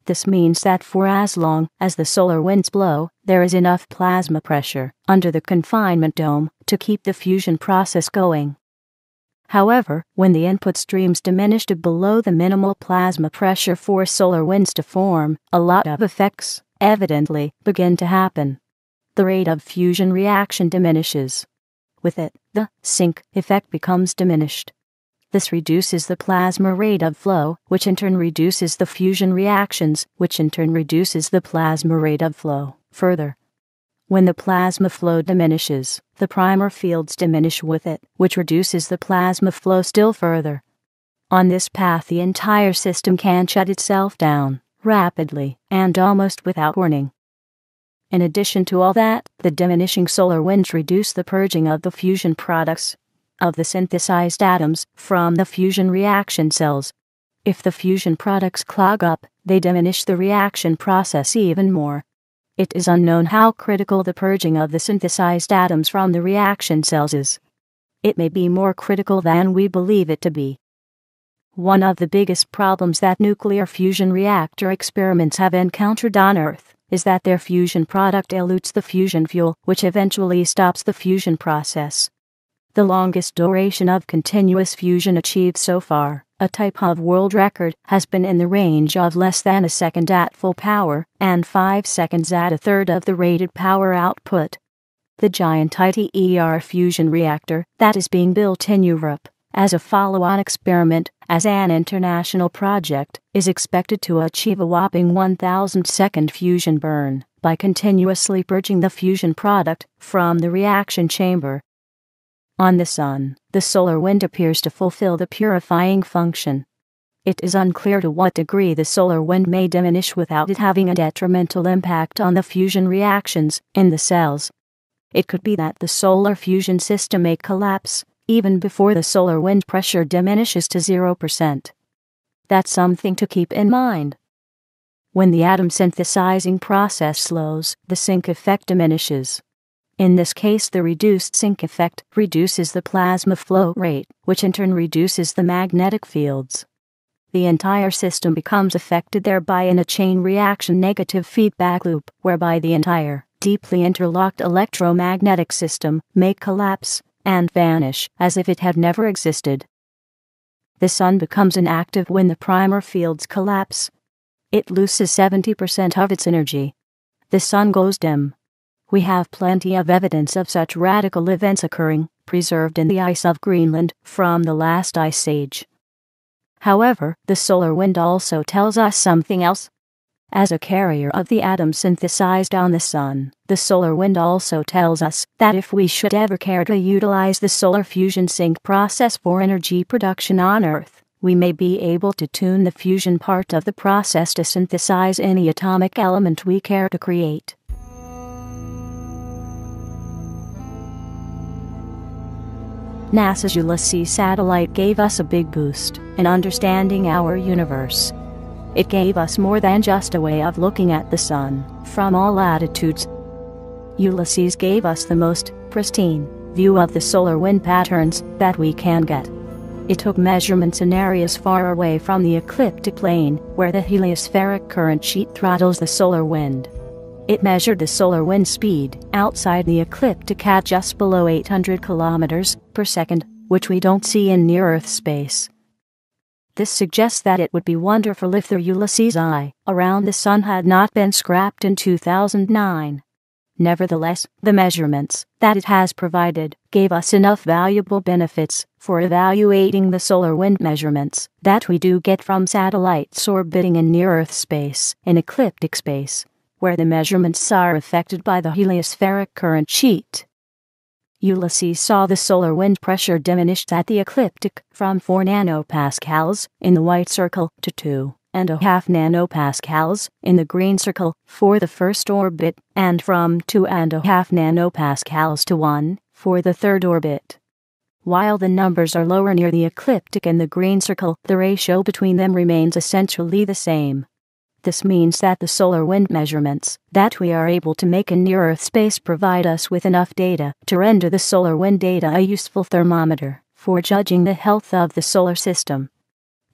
This means that for as long as the solar winds blow, there is enough plasma pressure under the confinement dome to keep the fusion process going. However, when the input streams diminish to below the minimal plasma pressure for solar winds to form, a lot of effects evidently begin to happen. The rate of fusion reaction diminishes. With it, the sink effect becomes diminished. This reduces the plasma rate of flow, which in turn reduces the fusion reactions, which in turn reduces the plasma rate of flow further. When the plasma flow diminishes, the primer fields diminish with it, which reduces the plasma flow still further. On this path, the entire system can shut itself down rapidly and almost without warning. In addition to all that, the diminishing solar winds reduce the purging of the fusion products of the synthesized atoms from the fusion reaction cells. If the fusion products clog up, they diminish the reaction process even more. It is unknown how critical the purging of the synthesized atoms from the reaction cells is. It may be more critical than we believe it to be. One of the biggest problems that nuclear fusion reactor experiments have encountered on Earth is that their fusion product elutes the fusion fuel, which eventually stops the fusion process. The longest duration of continuous fusion achieved so far, a type of world record, has been in the range of less than a second at full power and 5 seconds at a third of the rated power output. The giant ITER fusion reactor that is being built in Europe as a follow-on experiment as an international project is expected to achieve a whopping 1,000-second fusion burn by continuously purging the fusion product from the reaction chamber. On the Sun, the solar wind appears to fulfill the purifying function. It is unclear to what degree the solar wind may diminish without it having a detrimental impact on the fusion reactions in the cells. It could be that the solar fusion system may collapse even before the solar wind pressure diminishes to 0%. That's something to keep in mind. When the atom synthesizing process slows, the sink effect diminishes. In this case, the reduced sink effect reduces the plasma flow rate, which in turn reduces the magnetic fields. The entire system becomes affected thereby in a chain reaction negative feedback loop, whereby the entire deeply interlocked electromagnetic system may collapse and vanish as if it had never existed. The Sun becomes inactive when the primer fields collapse. It loses 70% of its energy. The Sun goes dim. We have plenty of evidence of such radical events occurring, preserved in the ice of Greenland from the last ice age. However, the solar wind also tells us something else. As a carrier of the atoms synthesized on the sun, the solar wind also tells us that if we should ever care to utilize the solar fusion sync process for energy production on Earth, we may be able to tune the fusion part of the process to synthesize any atomic element we care to create. NASA's Ulysses satellite gave us a big boost in understanding our universe. It gave us more than just a way of looking at the sun from all latitudes. Ulysses gave us the most pristine view of the solar wind patterns that we can get. It took measurements in areas far away from the ecliptic plane, where the heliospheric current sheet throttles the solar wind. It measured the solar wind speed outside the ecliptic at just below 800 kilometers per second, which we don't see in near-Earth space. This suggests that it would be wonderful if the Ulysses I around the sun had not been scrapped in 2009. Nevertheless, the measurements that it has provided gave us enough valuable benefits for evaluating the solar wind measurements that we do get from satellites orbiting in near-Earth space, in ecliptic space, where the measurements are affected by the heliospheric current sheet. Ulysses saw the solar wind pressure diminished at the ecliptic from 4 nanopascals in the white circle to 2.5 nanopascals in the green circle for the first orbit, and from 2.5 nanopascals to 1 for the third orbit. While the numbers are lower near the ecliptic and the green circle, the ratio between them remains essentially the same. This means that the solar wind measurements that we are able to make in near-Earth space provide us with enough data to render the solar wind data a useful thermometer for judging the health of the solar system.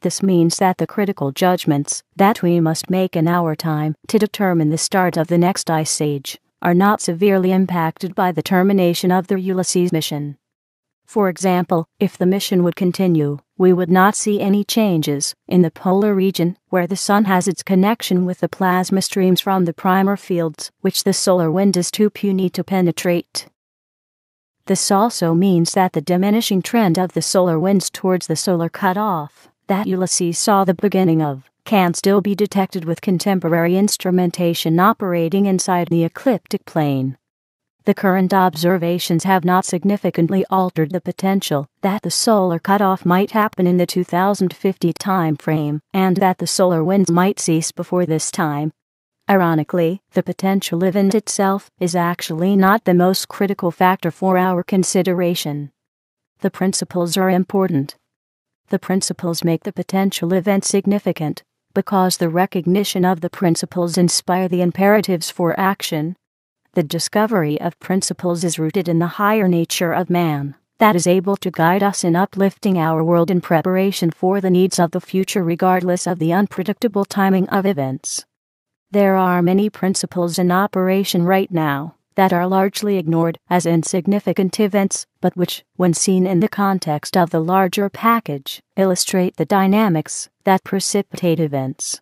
This means that the critical judgments that we must make in our time to determine the start of the next ice age are not severely impacted by the termination of the Ulysses mission. For example, if the mission would continue, we would not see any changes in the polar region where the sun has its connection with the plasma streams from the primer fields, which the solar wind is too puny to penetrate. This also means that the diminishing trend of the solar winds towards the solar cutoff that Ulysses saw the beginning of can still be detected with contemporary instrumentation operating inside the ecliptic plane. The current observations have not significantly altered the potential that the solar cutoff might happen in the 2050 timeframe, and that the solar winds might cease before this time. Ironically, the potential event itself is actually not the most critical factor for our consideration. The principles are important. The principles make the potential event significant, because the recognition of the principles inspire the imperatives for action. The discovery of principles is rooted in the higher nature of man, that is able to guide us in uplifting our world in preparation for the needs of the future regardless of the unpredictable timing of events. There are many principles in operation right now that are largely ignored as insignificant events, but which, when seen in the context of the larger package, illustrate the dynamics that precipitate events.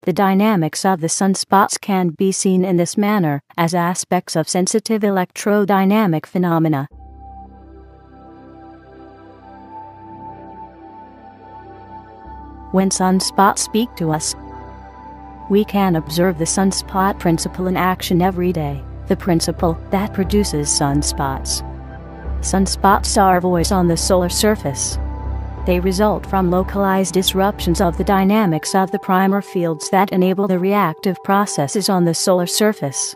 The dynamics of the sunspots can be seen in this manner as aspects of sensitive electrodynamic phenomena. When sunspots speak to us, we can observe the sunspot principle in action every day, the principle that produces sunspots. Sunspots are voids on the solar surface. They result from localized disruptions of the dynamics of the primer fields that enable the reactive processes on the solar surface.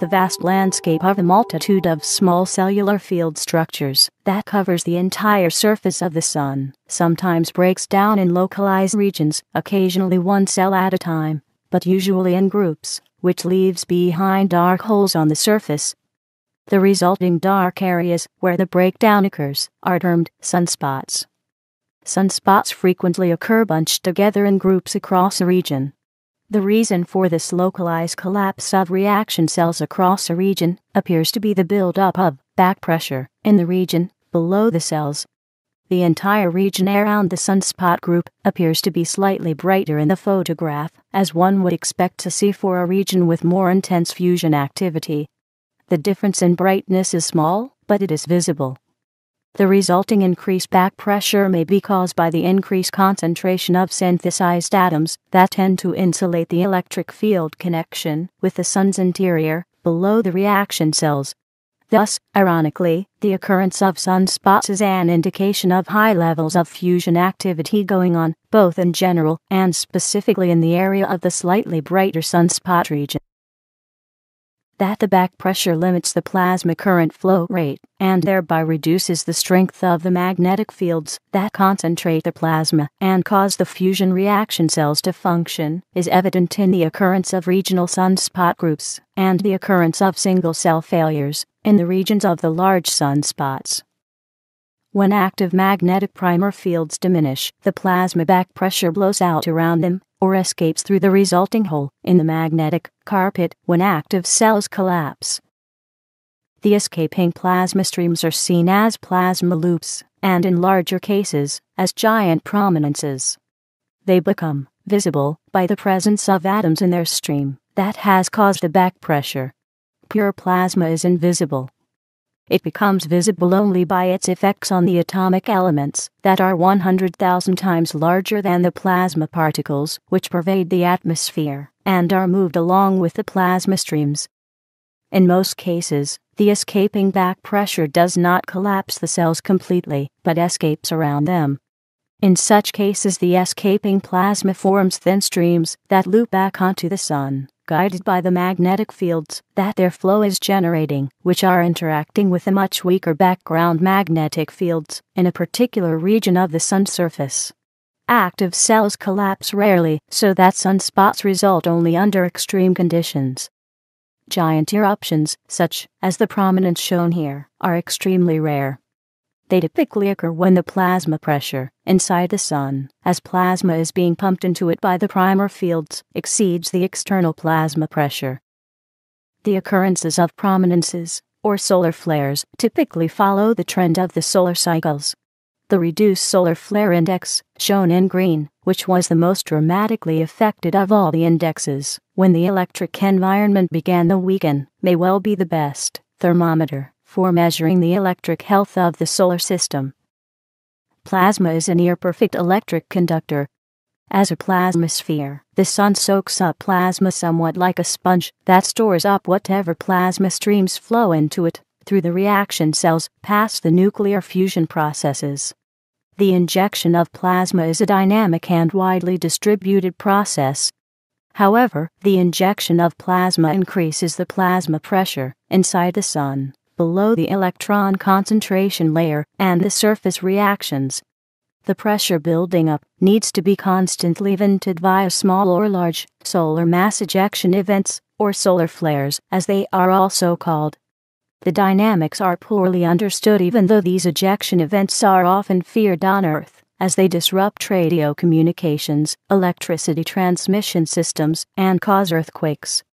The vast landscape of a multitude of small cellular field structures that covers the entire surface of the sun sometimes breaks down in localized regions, occasionally one cell at a time, but usually in groups, which leaves behind dark holes on the surface. The resulting dark areas where the breakdown occurs are termed sunspots. Sunspots frequently occur bunched together in groups across a region. The reason for this localized collapse of reaction cells across a region appears to be the buildup of back pressure in the region below the cells. The entire region around the sunspot group appears to be slightly brighter in the photograph, as one would expect to see for a region with more intense fusion activity. The difference in brightness is small, but it is visible. The resulting increased back pressure may be caused by the increased concentration of synthesized atoms that tend to insulate the electric field connection with the sun's interior, below the reaction cells. Thus, ironically, the occurrence of sunspots is an indication of high levels of fusion activity going on, both in general and specifically in the area of the slightly brighter sunspot region. That the back pressure limits the plasma current flow rate, and thereby reduces the strength of the magnetic fields that concentrate the plasma and cause the fusion reaction cells to function, is evident in the occurrence of regional sunspot groups, and the occurrence of single-cell failures in the regions of the large sunspots. When active magnetic primer fields diminish, the plasma back pressure blows out around them, or escapes through the resulting hole in the magnetic carpet when active cells collapse. The escaping plasma streams are seen as plasma loops, and in larger cases, as giant prominences. They become visible by the presence of atoms in their stream that has caused the back pressure. Pure plasma is invisible. It becomes visible only by its effects on the atomic elements that are 100,000 times larger than the plasma particles which pervade the atmosphere and are moved along with the plasma streams. In most cases, the escaping back pressure does not collapse the cells completely, but escapes around them. In such cases, the escaping plasma forms thin streams that loop back onto the sun, guided by the magnetic fields that their flow is generating, which are interacting with the much weaker background magnetic fields in a particular region of the sun's surface. Active cells collapse rarely, so that sunspots result only under extreme conditions. Giant eruptions, such as the prominence shown here, are extremely rare. They typically occur when the plasma pressure inside the sun, as plasma is being pumped into it by the primer fields, exceeds the external plasma pressure. The occurrences of prominences, or solar flares, typically follow the trend of the solar cycles. The reduced solar flare index, shown in green, which was the most dramatically affected of all the indexes when the electric environment began to weaken, may well be the best thermometer for measuring the electric health of the solar system. Plasma is a near-perfect electric conductor. As a plasmasphere, the sun soaks up plasma somewhat like a sponge that stores up whatever plasma streams flow into it through the reaction cells past the nuclear fusion processes. The injection of plasma is a dynamic and widely distributed process. However, the injection of plasma increases the plasma pressure inside the sun, below the electron concentration layer and the surface reactions. The pressure building up needs to be constantly vented via small or large solar mass ejection events, or solar flares, as they are also called. The dynamics are poorly understood, even though these ejection events are often feared on Earth, as they disrupt radio communications, electricity transmission systems, and cause earthquakes.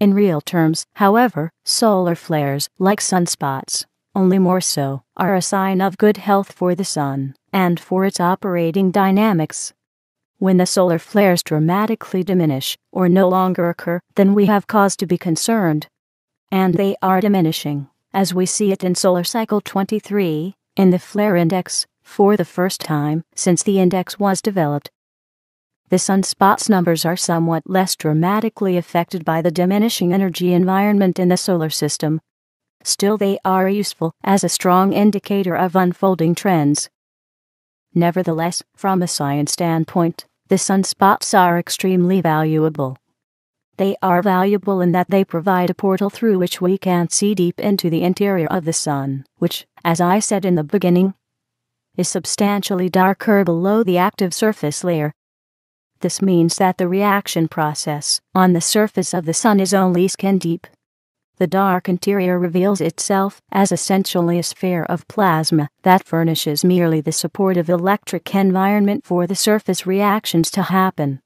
In real terms, however, solar flares, like sunspots, only more so, are a sign of good health for the sun and for its operating dynamics. When the solar flares dramatically diminish or no longer occur, then we have cause to be concerned. And they are diminishing, as we see it in solar cycle 23, in the flare index, for the first time since the index was developed. The sunspots numbers are somewhat less dramatically affected by the diminishing energy environment in the solar system. Still, they are useful as a strong indicator of unfolding trends. Nevertheless, from a science standpoint, the sunspots are extremely valuable. They are valuable in that they provide a portal through which we can see deep into the interior of the sun, which, as I said in the beginning, is substantially darker below the active surface layer. This means that the reaction process on the surface of the sun is only skin deep. The dark interior reveals itself as essentially a sphere of plasma that furnishes merely the supportive electric environment for the surface reactions to happen.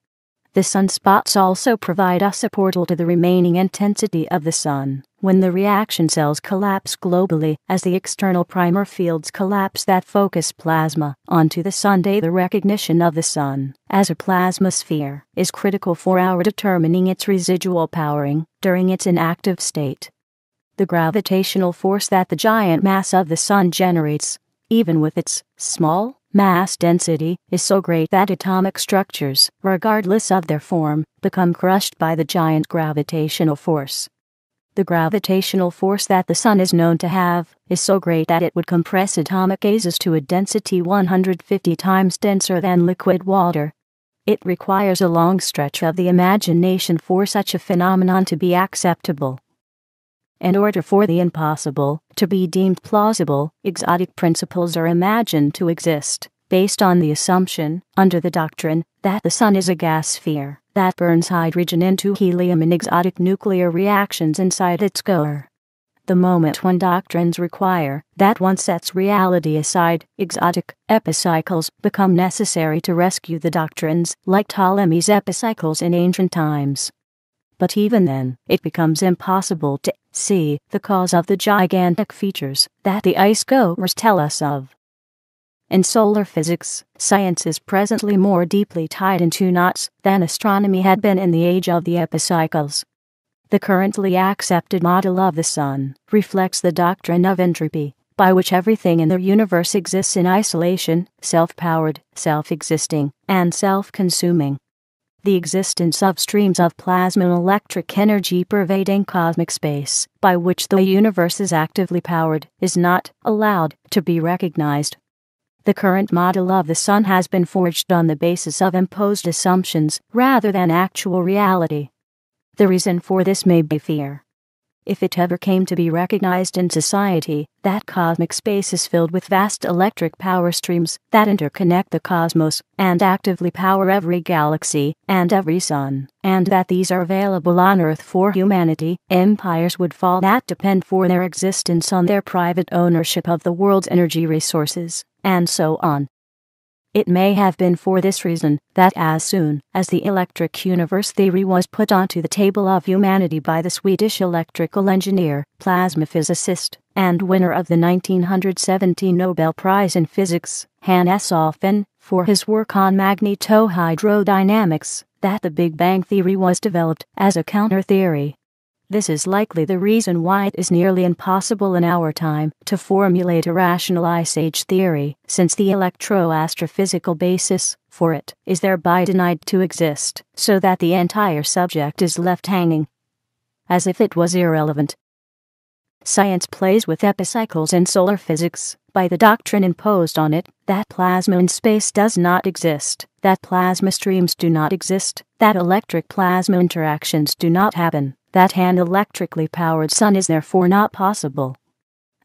The sunspots also provide us a portal to the remaining intensity of the sun, when the reaction cells collapse globally as the external primer fields collapse that focus plasma onto the sun. The recognition of the sun as a plasma sphere is critical for our determining its residual powering during its inactive state. The gravitational force that the giant mass of the Sun generates, even with its small mass density, is so great that atomic structures, regardless of their form, become crushed by the giant gravitational force. The gravitational force that the Sun is known to have is so great that it would compress atomic gases to a density 150 times denser than liquid water. It requires a long stretch of the imagination for such a phenomenon to be acceptable. In order for the impossible to be deemed plausible, exotic principles are imagined to exist, based on the assumption, under the doctrine, that the Sun is a gas sphere that burns hydrogen into helium in exotic nuclear reactions inside its core. The moment when doctrines require that one sets reality aside, exotic epicycles become necessary to rescue the doctrines, like Ptolemy's epicycles in ancient times. But even then, it becomes impossible to see the cause of the gigantic features that the ice-goers tell us of. In solar physics, science is presently more deeply tied into knots than astronomy had been in the age of the epicycles. The currently accepted model of the Sun reflects the doctrine of entropy, by which everything in the universe exists in isolation, self-powered, self-existing, and self-consuming. The existence of streams of plasma and electric energy pervading cosmic space, by which the universe is actively powered, is not allowed to be recognized. The current model of the Sun has been forged on the basis of imposed assumptions rather than actual reality. The reason for this may be fear. If it ever came to be recognized in society, that cosmic space is filled with vast electric power streams that interconnect the cosmos and actively power every galaxy and every sun, and that these are available on Earth for humanity, empires would fall that depend for their existence on their private ownership of the world's energy resources, and so on. It may have been for this reason that as soon as the electric universe theory was put onto the table of humanity by the Swedish electrical engineer, plasma physicist, and winner of the 1917 Nobel Prize in Physics, Hannes Alfvén, for his work on magnetohydrodynamics, that the Big Bang theory was developed as a counter-theory. This is likely the reason why it is nearly impossible in our time to formulate a rational Ice Age theory, since the electro-astrophysical basis for it is thereby denied to exist, so that the entire subject is left hanging, as if it was irrelevant. Science plays with epicycles in solar physics by the doctrine imposed on it that plasma in space does not exist, that plasma streams do not exist, that electric plasma interactions do not happen, that an electrically powered Sun is therefore not possible.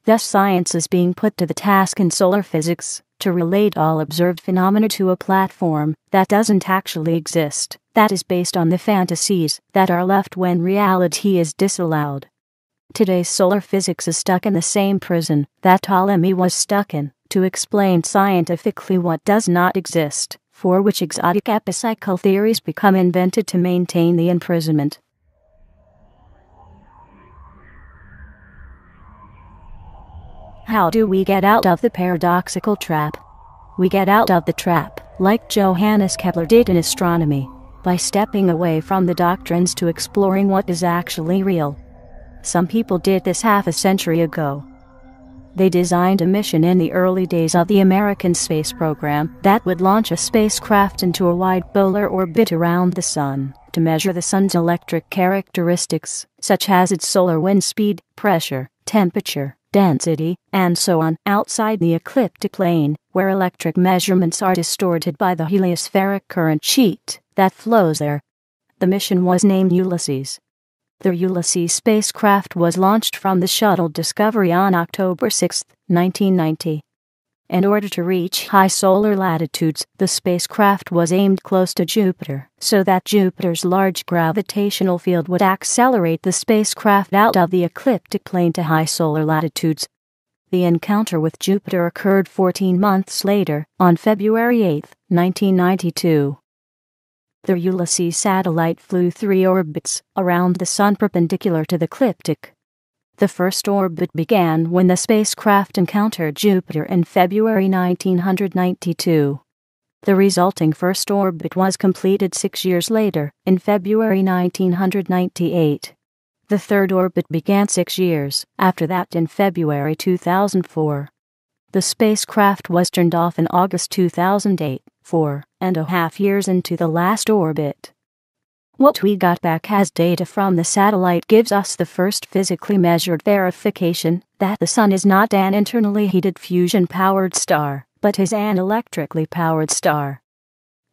Thus science is being put to the task in solar physics to relate all observed phenomena to a platform that doesn't actually exist, that is based on the fantasies that are left when reality is disallowed. Today's solar physics is stuck in the same prison that Ptolemy was stuck in, to explain scientifically what does not exist, for which exotic epicycle theories become invented to maintain the imprisonment. How do we get out of the paradoxical trap? We get out of the trap, like Johannes Kepler did in astronomy, by stepping away from the doctrines to exploring what is actually real. Some people did this half a century ago. They designed a mission in the early days of the American space program that would launch a spacecraft into a wide polar orbit around the Sun to measure the Sun's electric characteristics, such as its solar wind speed, pressure, temperature, density, and so on, outside the ecliptic plane, where electric measurements are distorted by the heliospheric current sheet that flows there. The mission was named Ulysses. The Ulysses spacecraft was launched from the shuttle Discovery on October 6, 1990. In order to reach high solar latitudes, the spacecraft was aimed close to Jupiter, so that Jupiter's large gravitational field would accelerate the spacecraft out of the ecliptic plane to high solar latitudes. The encounter with Jupiter occurred 14 months later, on February 8, 1992. The Ulysses satellite flew 3 orbits around the Sun perpendicular to the ecliptic. The first orbit began when the spacecraft encountered Jupiter in February 1992. The resulting first orbit was completed 6 years later, in February 1998. The third orbit began 6 years after that in February 2004. The spacecraft was turned off in August 2008, 4.5 years into the last orbit. What we got back as data from the satellite gives us the first physically measured verification that the Sun is not an internally heated fusion-powered star, but is an electrically powered star.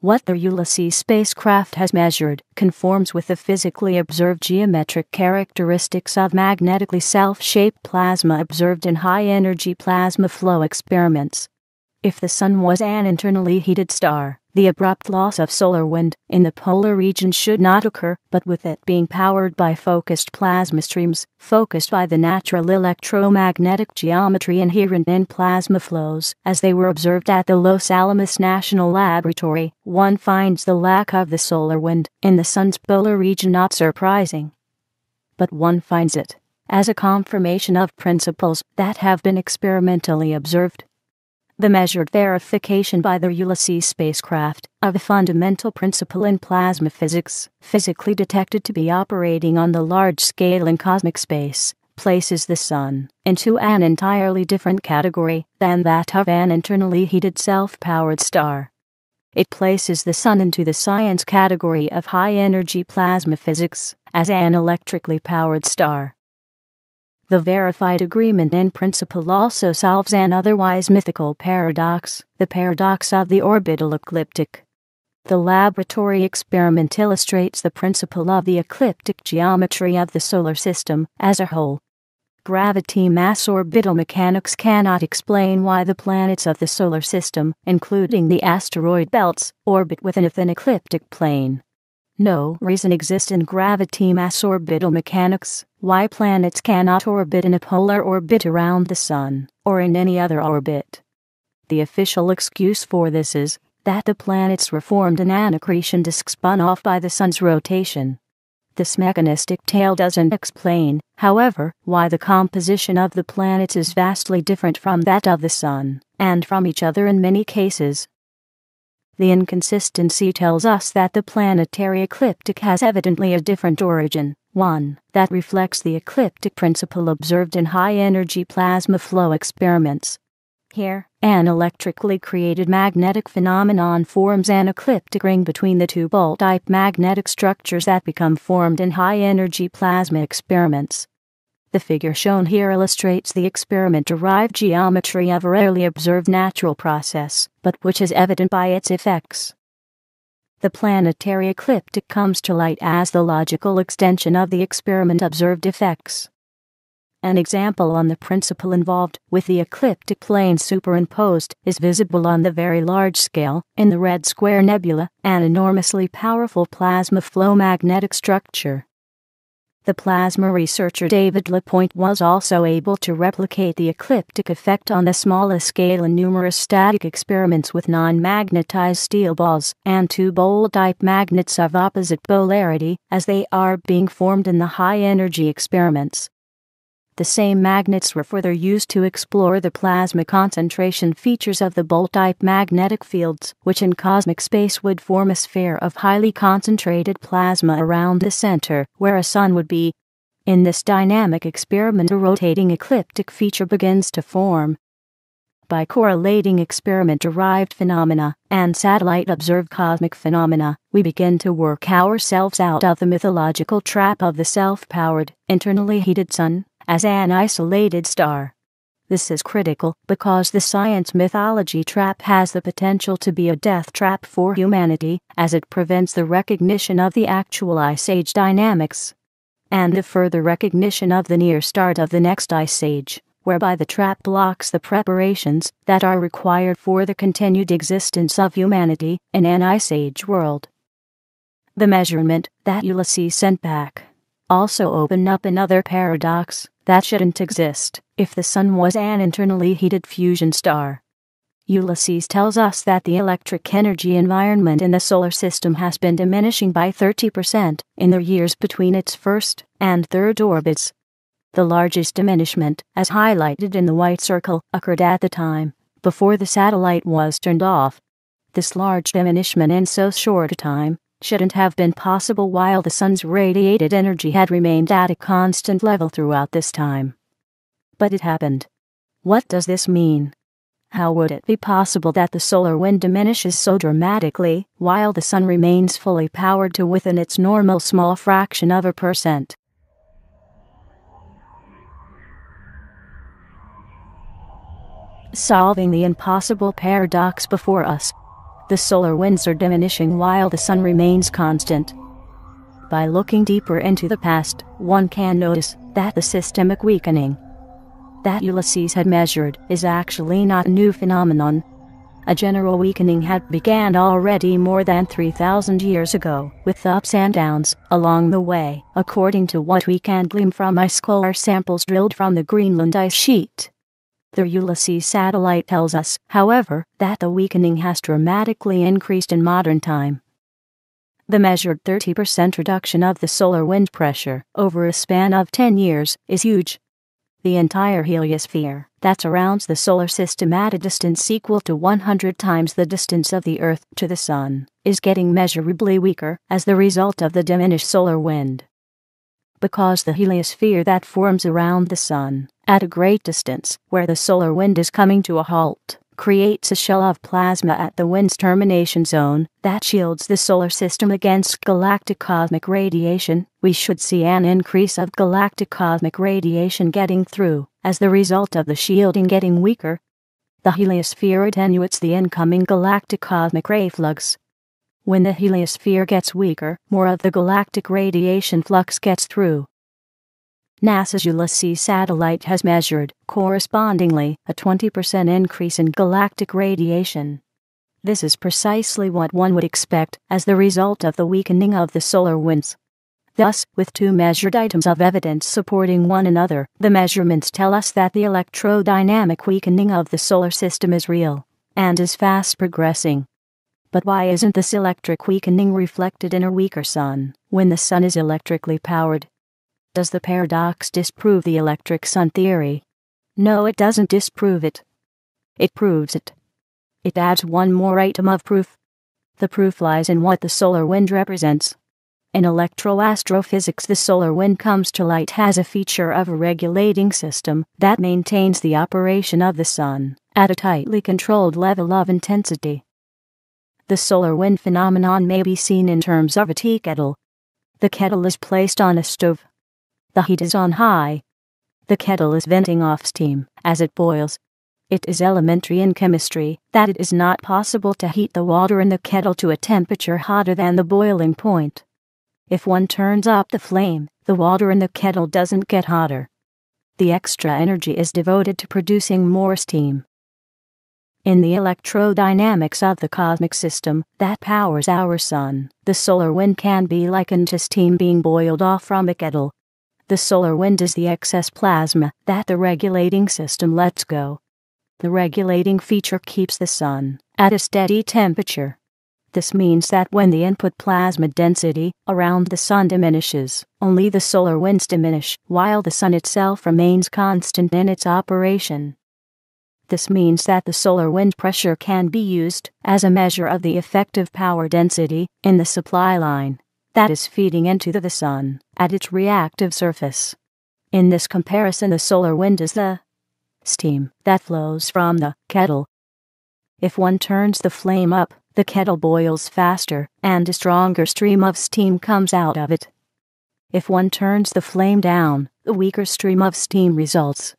What the Ulysses spacecraft has measured conforms with the physically observed geometric characteristics of magnetically self-shaped plasma observed in high-energy plasma flow experiments. If the Sun was an internally heated star, the abrupt loss of solar wind in the polar region should not occur, but with it being powered by focused plasma streams, focused by the natural electromagnetic geometry inherent in plasma flows, as they were observed at the Los Alamos National Laboratory, one finds the lack of the solar wind in the Sun's polar region not surprising. But one finds it as a confirmation of principles that have been experimentally observed. The measured verification by the Ulysses spacecraft of a fundamental principle in plasma physics, physically detected to be operating on the large scale in cosmic space, places the Sun into an entirely different category than that of an internally heated self-powered star. It places the Sun into the science category of high-energy plasma physics as an electrically powered star. The verified agreement in principle also solves an otherwise mythical paradox, the paradox of the orbital ecliptic. The laboratory experiment illustrates the principle of the ecliptic geometry of the solar system as a whole. Gravity-mass orbital mechanics cannot explain why the planets of the solar system, including the asteroid belts, orbit within a thin ecliptic plane. No reason exists in gravity-mass orbital mechanics why planets cannot orbit in a polar orbit around the Sun, or in any other orbit. The official excuse for this is that the planets were formed in an accretion disk spun off by the Sun's rotation. This mechanistic tale doesn't explain, however, why the composition of the planets is vastly different from that of the Sun, and from each other in many cases. The inconsistency tells us that the planetary ecliptic has evidently a different origin, one that reflects the ecliptic principle observed in high-energy plasma flow experiments. Here, an electrically created magnetic phenomenon forms an ecliptic ring between the two bolt-type magnetic structures that become formed in high-energy plasma experiments. The figure shown here illustrates the experiment-derived geometry of a rarely observed natural process, but which is evident by its effects. The planetary ecliptic comes to light as the logical extension of the experiment-observed effects. An example on the principle involved, with the ecliptic plane superimposed, is visible on the very large scale, in the Red Square Nebula, an enormously powerful plasma flow magnetic structure. The plasma researcher David Lapointe was also able to replicate the ecliptic effect on the smallest scale in numerous static experiments with non-magnetized steel balls and two bolt-type magnets of opposite polarity as they are being formed in the high-energy experiments. The same magnets were further used to explore the plasma concentration features of the bolt-type magnetic fields, which in cosmic space would form a sphere of highly concentrated plasma around the center, where a Sun would be. In this dynamic experiment, a rotating ecliptic feature begins to form. By correlating experiment-derived phenomena and satellite-observed cosmic phenomena, we begin to work ourselves out of the mythological trap of the self-powered, internally heated Sun as an isolated star. This is critical because the science mythology trap has the potential to be a death trap for humanity, as it prevents the recognition of the actual ice age dynamics and the further recognition of the near start of the next ice age, whereby the trap blocks the preparations that are required for the continued existence of humanity in an ice age world. The measurement that Ulysses sent back also opened up another paradox that shouldn't exist if the Sun was an internally heated fusion star. Ulysses tells us that the electric energy environment in the solar system has been diminishing by 30% in the years between its first and third orbits. The largest diminishment, as highlighted in the white circle, occurred at the time before the satellite was turned off. This large diminishment in so short a time shouldn't have been possible while the sun's radiated energy had remained at a constant level throughout this time. But it happened. What does this mean? How would it be possible that the solar wind diminishes so dramatically while the sun remains fully powered to within its normal small fraction of a percent? Solving the impossible paradox before us. The solar winds are diminishing while the sun remains constant. By looking deeper into the past, one can notice that the systemic weakening that Ulysses had measured is actually not a new phenomenon. A general weakening had began already more than 3,000 years ago, with ups and downs along the way, according to what we can glean from ice core samples drilled from the Greenland ice sheet. The Ulysses satellite tells us, however, that the weakening has dramatically increased in modern time. The measured 30% reduction of the solar wind pressure over a span of 10 years is huge. The entire heliosphere that surrounds the solar system at a distance equal to 100 times the distance of the Earth to the Sun is getting measurably weaker as the result of the diminished solar wind. Because the heliosphere that forms around the Sun, at a great distance, where the solar wind is coming to a halt, creates a shell of plasma at the wind's termination zone that shields the solar system against galactic cosmic radiation, we should see an increase of galactic cosmic radiation getting through, as the result of the shielding getting weaker. The heliosphere attenuates the incoming galactic cosmic ray flux. When the heliosphere gets weaker, more of the galactic radiation flux gets through. NASA's Ulysses satellite has measured, correspondingly, a 20% increase in galactic radiation. This is precisely what one would expect as the result of the weakening of the solar winds. Thus, with two measured items of evidence supporting one another, the measurements tell us that the electrodynamic weakening of the solar system is real, and is fast progressing. But why isn't this electric weakening reflected in a weaker sun, when the sun is electrically powered? Does the paradox disprove the electric sun theory? No, it doesn't disprove it. It proves it. It adds one more item of proof. The proof lies in what the solar wind represents. In electro-astrophysics, the solar wind comes to light as a feature of a regulating system that maintains the operation of the sun at a tightly controlled level of intensity. The solar wind phenomenon may be seen in terms of a tea kettle. The kettle is placed on a stove. The heat is on high. The kettle is venting off steam as it boils. It is elementary in chemistry that it is not possible to heat the water in the kettle to a temperature hotter than the boiling point. If one turns up the flame, the water in the kettle doesn't get hotter. The extra energy is devoted to producing more steam. In the electrodynamics of the cosmic system that powers our sun, the solar wind can be likened to steam being boiled off from a kettle. The solar wind is the excess plasma that the regulating system lets go. The regulating feature keeps the sun at a steady temperature. This means that when the input plasma density around the sun diminishes, only the solar winds diminish, while the sun itself remains constant in its operation. This means that the solar wind pressure can be used as a measure of the effective power density in the supply line that is feeding into the sun at its reactive surface. In this comparison, the solar wind is the steam that flows from the kettle. If one turns the flame up, the kettle boils faster, and a stronger stream of steam comes out of it. If one turns the flame down, a weaker stream of steam results.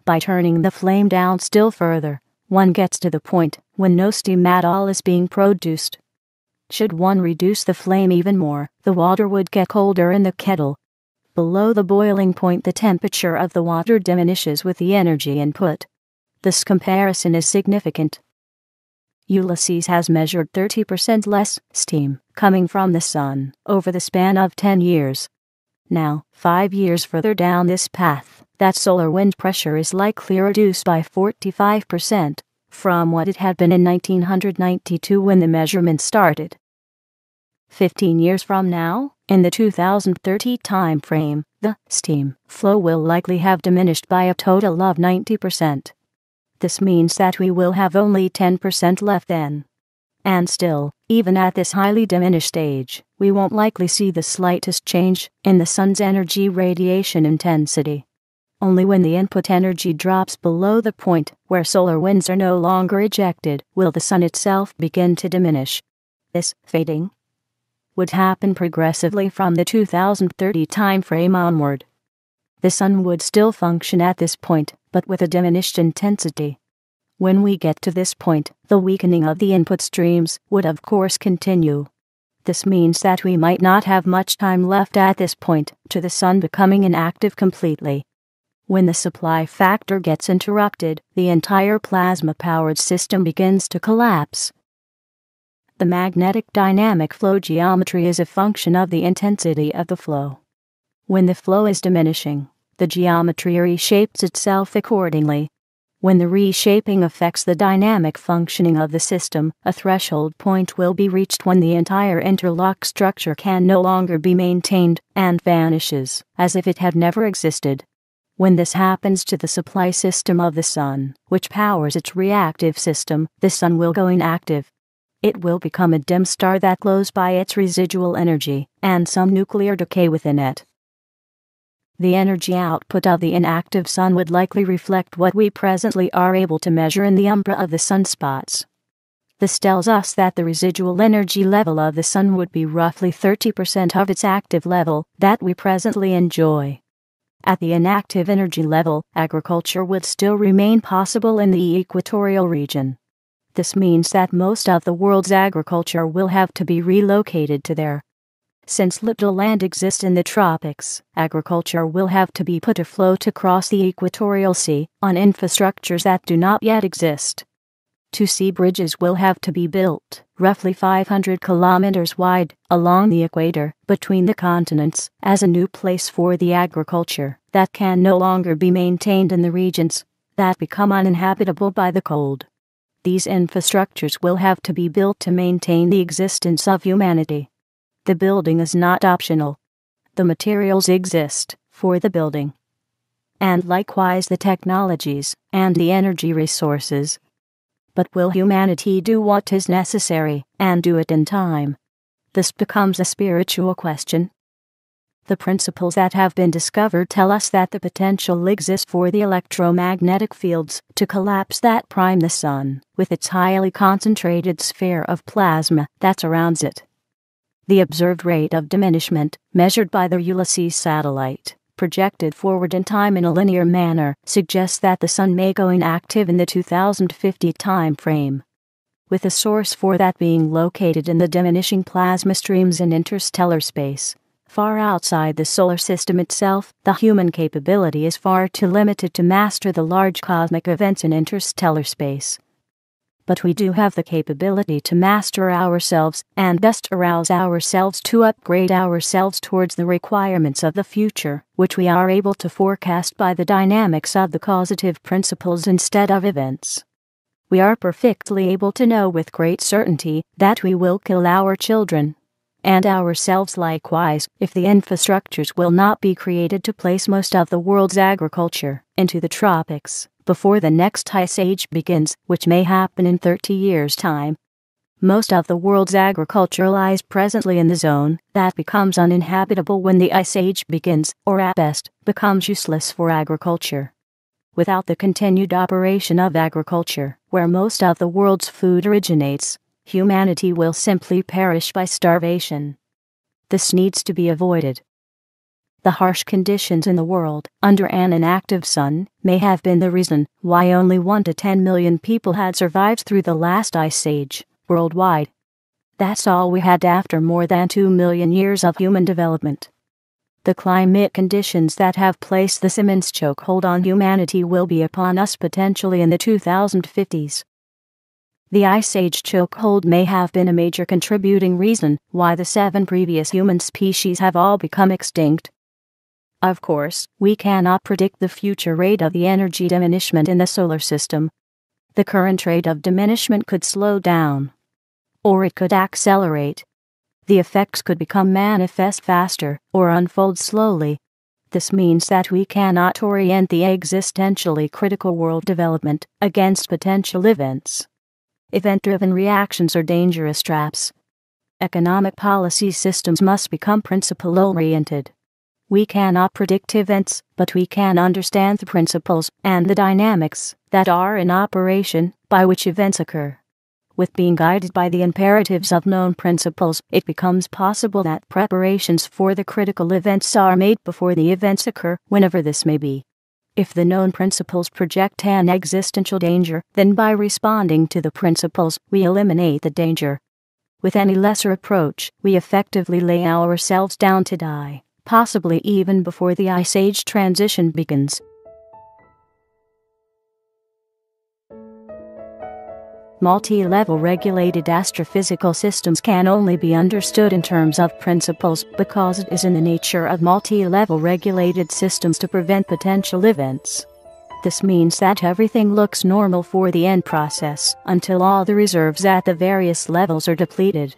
By turning the flame down still further, one gets to the point when no steam at all is being produced. Should one reduce the flame even more, the water would get colder in the kettle. Below the boiling point, the temperature of the water diminishes with the energy input. This comparison is significant. Ulysses has measured 30% less steam coming from the sun over the span of 10 years. Now, 5 years further down this path, that solar wind pressure is likely reduced by 45% from what it had been in 1992 when the measurement started. 15 years from now, in the 2030 time frame, the steam flow will likely have diminished by a total of 90%. This means that we will have only 10% left then. And still, even at this highly diminished stage, we won't likely see the slightest change in the sun's energy radiation intensity. Only when the input energy drops below the point where solar winds are no longer ejected will the sun itself begin to diminish. This fading would happen progressively from the 2030 timeframe onward. The sun would still function at this point, but with a diminished intensity. When we get to this point, the weakening of the input streams would of course continue. This means that we might not have much time left at this point to the sun becoming inactive completely. When the supply factor gets interrupted, the entire plasma-powered system begins to collapse. The magnetic dynamic flow geometry is a function of the intensity of the flow. When the flow is diminishing, the geometry reshapes itself accordingly. When the reshaping affects the dynamic functioning of the system, a threshold point will be reached when the entire interlock structure can no longer be maintained and vanishes, as if it had never existed. When this happens to the supply system of the sun, which powers its reactive system, the sun will go inactive. It will become a dim star that glows by its residual energy and some nuclear decay within it. The energy output of the inactive sun would likely reflect what we presently are able to measure in the umbra of the sunspots. This tells us that the residual energy level of the sun would be roughly 30% of its active level that we presently enjoy. At the inactive energy level, agriculture would still remain possible in the equatorial region. This means that most of the world's agriculture will have to be relocated to there. Since little land exists in the tropics, agriculture will have to be put afloat across the equatorial sea on infrastructures that do not yet exist. 2 sea bridges will have to be built, roughly 500 kilometers wide, along the equator, between the continents, as a new place for the agriculture that can no longer be maintained in the regions that become uninhabitable by the cold. These infrastructures will have to be built to maintain the existence of humanity. The building is not optional. The materials exist for the building. And likewise the technologies and the energy resources. But will humanity do what is necessary, and do it in time? This becomes a spiritual question. The principles that have been discovered tell us that the potential exists for the electromagnetic fields to collapse that prime the sun, with its highly concentrated sphere of plasma that surrounds it. The observed rate of diminishment, measured by the Ulysses satellite, projected forward in time in a linear manner, suggests that the sun may go inactive in the 2050 time frame. With a source for that being located in the diminishing plasma streams in interstellar space, far outside the solar system itself, the human capability is far too limited to master the large cosmic events in interstellar space. But we do have the capability to master ourselves and best arouse ourselves to upgrade ourselves towards the requirements of the future, which we are able to forecast by the dynamics of the causative principles instead of events. We are perfectly able to know with great certainty that we will kill our children, and ourselves likewise, if the infrastructures will not be created to place most of the world's agriculture into the tropics before the next ice age begins, which may happen in 30 years' time. Most of the world's agriculture lies presently in the zone that becomes uninhabitable when the ice age begins, or at best, becomes useless for agriculture. Without the continued operation of agriculture, where most of the world's food originates, humanity will simply perish by starvation. This needs to be avoided. The harsh conditions in the world, under an inactive sun, may have been the reason why only 1 to 10 million people had survived through the last ice age, worldwide. That's all we had after more than 2 million years of human development. The climate conditions that have placed this immense chokehold on humanity will be upon us potentially in the 2050s. The Ice Age chokehold may have been a major contributing reason why the 7 previous human species have all become extinct. Of course, we cannot predict the future rate of the energy diminishment in the solar system. The current rate of diminishment could slow down, or it could accelerate. The effects could become manifest faster or unfold slowly. This means that we cannot orient the existentially critical world development against potential events. Event-driven reactions are dangerous traps. Economic policy systems must become principle-oriented. We cannot predict events, but we can understand the principles and the dynamics that are in operation by which events occur. With being guided by the imperatives of known principles, it becomes possible that preparations for the critical events are made before the events occur, whenever this may be. If the known principles project an existential danger, then by responding to the principles, we eliminate the danger. With any lesser approach, we effectively lay ourselves down to die, possibly even before the Ice Age transition begins. Multi-level regulated astrophysical systems can only be understood in terms of principles because it is in the nature of multi-level regulated systems to prevent potential events. This means that everything looks normal for the end process until all the reserves at the various levels are depleted.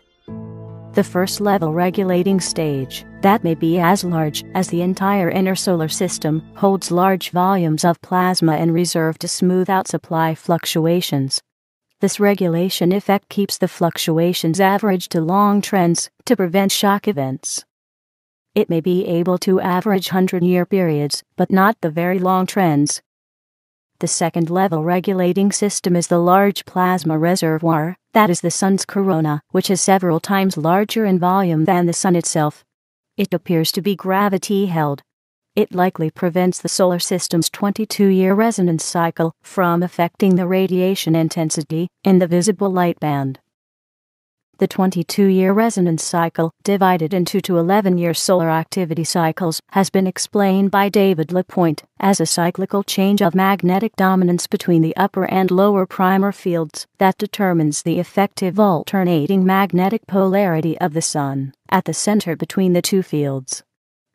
The first level regulating stage, that may be as large as the entire inner solar system, holds large volumes of plasma in reserve to smooth out supply fluctuations. This regulation effect keeps the fluctuations averaged to long trends to prevent shock events. It may be able to average 100-year periods, but not the very long trends. The second level regulating system is the large plasma reservoir, that is the Sun's corona, which is several times larger in volume than the Sun itself. It appears to be gravity-held. It likely prevents the solar system's 22-year resonance cycle from affecting the radiation intensity in the visible light band. The 22-year resonance cycle, divided into two 11-year solar activity cycles, has been explained by David LaPointe as a cyclical change of magnetic dominance between the upper and lower primer fields that determines the effective alternating magnetic polarity of the Sun at the center between the two fields.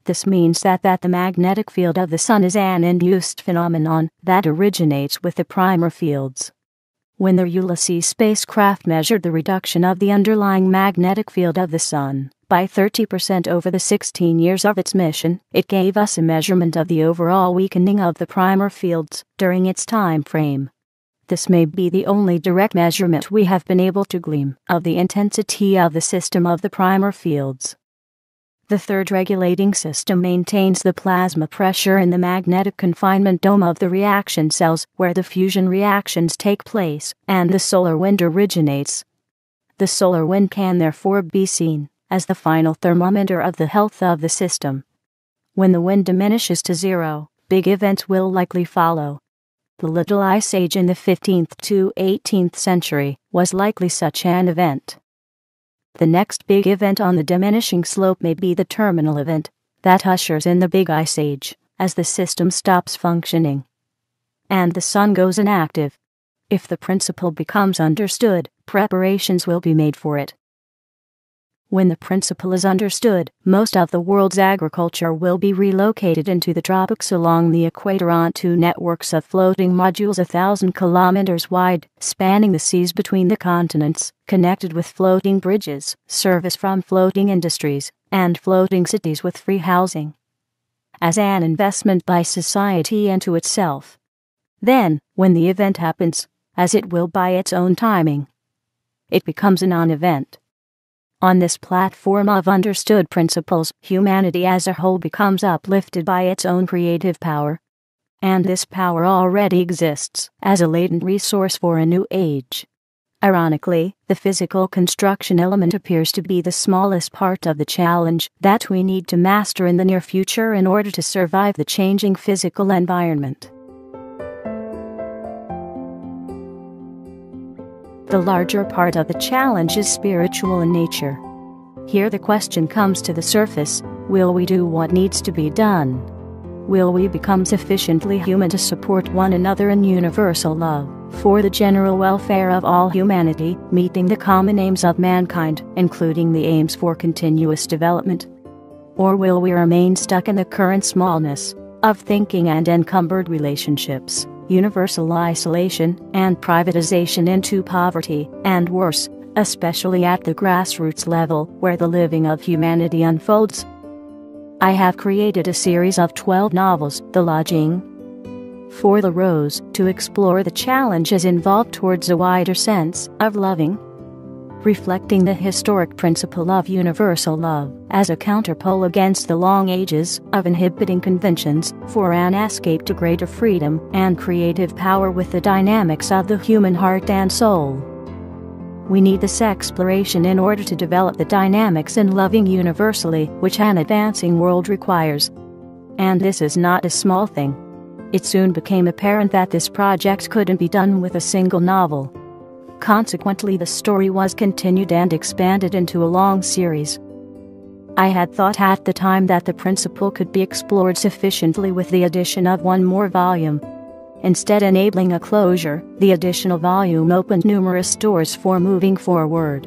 This means that the magnetic field of the Sun is an induced phenomenon that originates with the primer fields. When the Ulysses spacecraft measured the reduction of the underlying magnetic field of the Sun by 30% over the 16 years of its mission, it gave us a measurement of the overall weakening of the primer fields during its time frame. This may be the only direct measurement we have been able to glean of the intensity of the system of the primer fields. The third regulating system maintains the plasma pressure in the magnetic confinement dome of the reaction cells where the fusion reactions take place and the solar wind originates. The solar wind can therefore be seen as the final thermometer of the health of the system. When the wind diminishes to zero, big events will likely follow. The Little Ice Age in the 15th to 18th century was likely such an event. The next big event on the diminishing slope may be the terminal event that ushers in the Big Ice Age as the system stops functioning and the Sun goes inactive. If the principle becomes understood, preparations will be made for it. When the principle is understood, most of the world's agriculture will be relocated into the tropics along the equator onto networks of floating modules 1,000 kilometers wide, spanning the seas between the continents, connected with floating bridges, service from floating industries, and floating cities with free housing. As an investment by society into itself. Then, when the event happens, as it will by its own timing, it becomes a non-event. On this platform of understood principles, humanity as a whole becomes uplifted by its own creative power. And this power already exists as a latent resource for a new age. Ironically, the physical construction element appears to be the smallest part of the challenge that we need to master in the near future in order to survive the changing physical environment. The larger part of the challenge is spiritual in nature. Here the question comes to the surface: will we do what needs to be done? Will we become sufficiently human to support one another in universal love, for the general welfare of all humanity, meeting the common aims of mankind, including the aims for continuous development? Or will we remain stuck in the current smallness of thinking and encumbered relationships, universal isolation, and privatization into poverty, and worse, especially at the grassroots level where the living of humanity unfolds? I have created a series of 12 novels, The Lodging, For the rose, to explore the challenges involved towards a wider sense of loving, reflecting the historic principle of universal love as a counterpole against the long ages of inhibiting conventions for an escape to greater freedom and creative power with the dynamics of the human heart and soul. We need this exploration in order to develop the dynamics in loving universally which an advancing world requires. And this is not a small thing. It soon became apparent that this project couldn't be done with a single novel. Consequently, the story was continued and expanded into a long series. I had thought at the time that the principle could be explored sufficiently with the addition of one more volume. Instead, enabling a closure, the additional volume opened numerous doors for moving forward.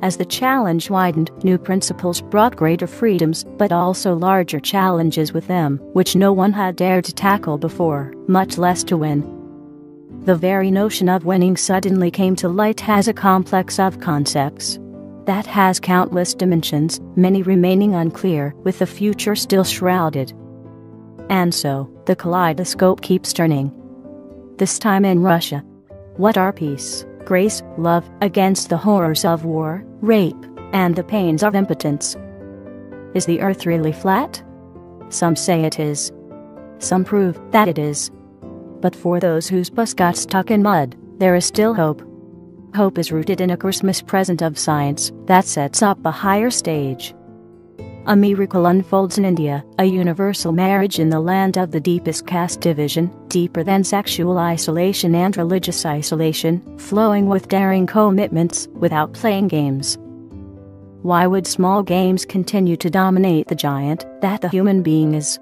As the challenge widened, new principles brought greater freedoms, but also larger challenges with them, which no one had dared to tackle before, much less to win. The very notion of winning suddenly came to light as a complex of concepts that has countless dimensions, many remaining unclear, with the future still shrouded. And so, the kaleidoscope keeps turning. This time in Russia. What are peace, grace, love, against the horrors of war, rape, and the pains of impotence? Is the earth really flat? Some say it is. Some prove that it is. But for those whose bus got stuck in mud, there is still hope. Hope is rooted in a Christmas present of science that sets up a higher stage. A miracle unfolds in India, a universal marriage in the land of the deepest caste division, deeper than sexual isolation and religious isolation, flowing with daring commitments, without playing games. Why would small games continue to dominate the giant that the human being is?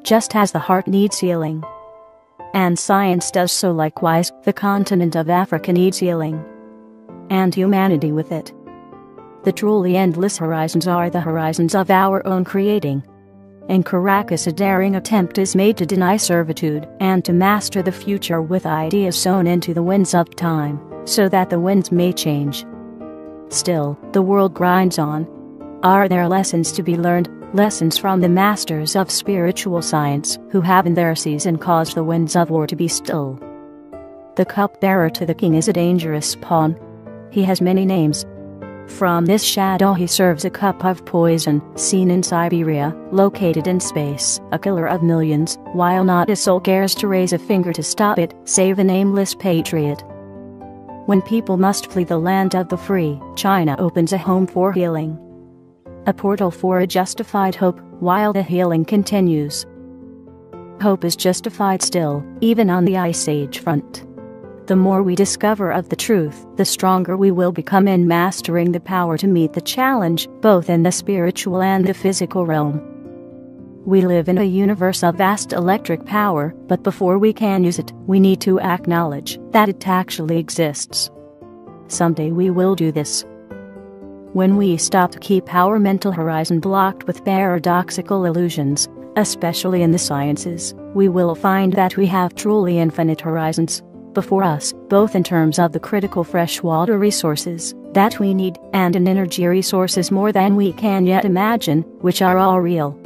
Just as the heart needs healing, and science does so likewise, the continent of Africa needs healing. And humanity with it. The truly endless horizons are the horizons of our own creating. In Caracas, a daring attempt is made to deny servitude and to master the future with ideas sown into the winds of time, so that the winds may change. Still, the world grinds on. Are there lessons to be learned? Lessons from the masters of spiritual science, who have in their season caused the winds of war to be still. The cupbearer to the king is a dangerous pawn. He has many names. From this shadow he serves a cup of poison, seen in Siberia, located in space, a killer of millions, while not a soul cares to raise a finger to stop it, save a nameless patriot. When people must flee the land of the free, China opens a home for healing. A portal for a justified hope, while the healing continues. Hope is justified still, even on the Ice Age front. The more we discover of the truth, the stronger we will become in mastering the power to meet the challenge, both in the spiritual and the physical realm. We live in a universe of vast electric power, but before we can use it, we need to acknowledge that it actually exists. Someday we will do this. When we stop to keep our mental horizon blocked with paradoxical illusions, especially in the sciences, we will find that we have truly infinite horizons before us, both in terms of the critical freshwater resources that we need and in energy resources more than we can yet imagine, which are all real.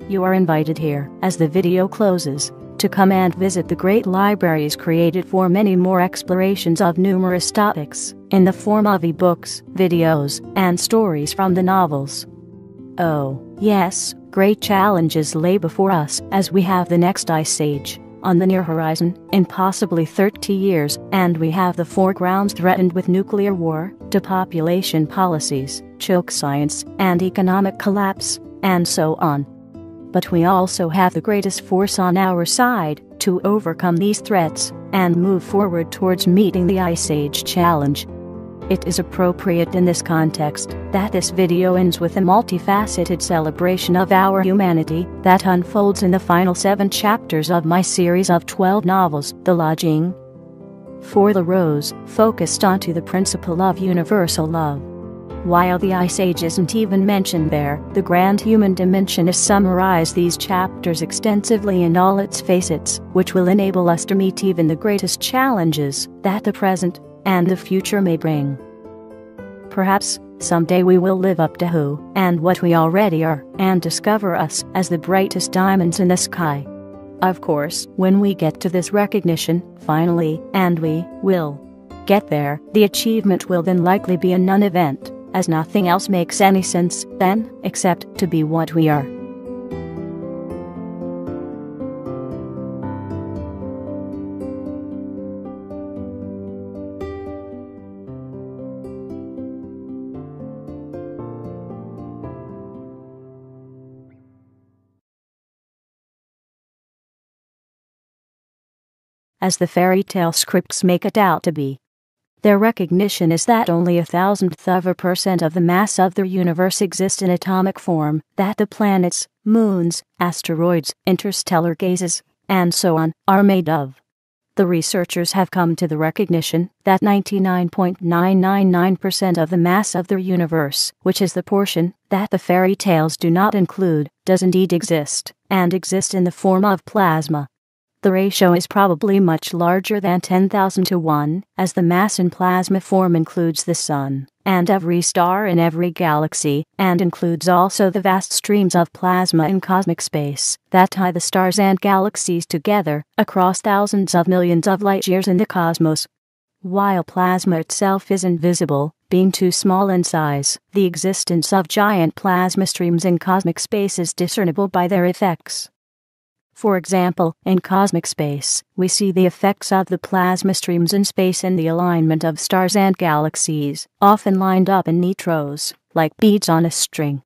You are invited here, as the video closes, to come and visit the great libraries created for many more explorations of numerous topics, in the form of ebooks, videos, and stories from the novels. Oh, yes, great challenges lay before us as we have the next ice age on the near horizon in possibly 30 years, and we have the foregrounds threatened with nuclear war, depopulation policies, choke science, and economic collapse, and so on. But we also have the greatest force on our side to overcome these threats and move forward towards meeting the Ice Age challenge. It is appropriate in this context that this video ends with a multifaceted celebration of our humanity that unfolds in the final 7 chapters of my series of 12 novels, The Lodging. For the Rose, focused onto the principle of universal love. While the Ice Age isn't even mentioned there, the grand human dimension is summarized these chapters extensively in all its facets, which will enable us to meet even the greatest challenges that the present and the future may bring. Perhaps, someday we will live up to who and what we already are, and discover us as the brightest diamonds in the sky. Of course, when we get to this recognition, finally, and we will get there, the achievement will then likely be a non-event, as nothing else makes any sense then, except to be what we are. As the fairy tale scripts make it out to be. Their recognition is that only 0.001% of the mass of the universe exists in atomic form, that the planets, moons, asteroids, interstellar gases, and so on, are made of. The researchers have come to the recognition that 99.999% of the mass of the universe, which is the portion that the fairy tales do not include, does indeed exist, and exist in the form of plasma. The ratio is probably much larger than 10,000 to 1, as the mass in plasma form includes the Sun, and every star in every galaxy, and includes also the vast streams of plasma in cosmic space that tie the stars and galaxies together across thousands of millions of light years in the cosmos. While plasma itself is invisible, being too small in size, the existence of giant plasma streams in cosmic space is discernible by their effects. For example, in cosmic space, we see the effects of the plasma streams in space in the alignment of stars and galaxies, often lined up in neat rows, like beads on a string.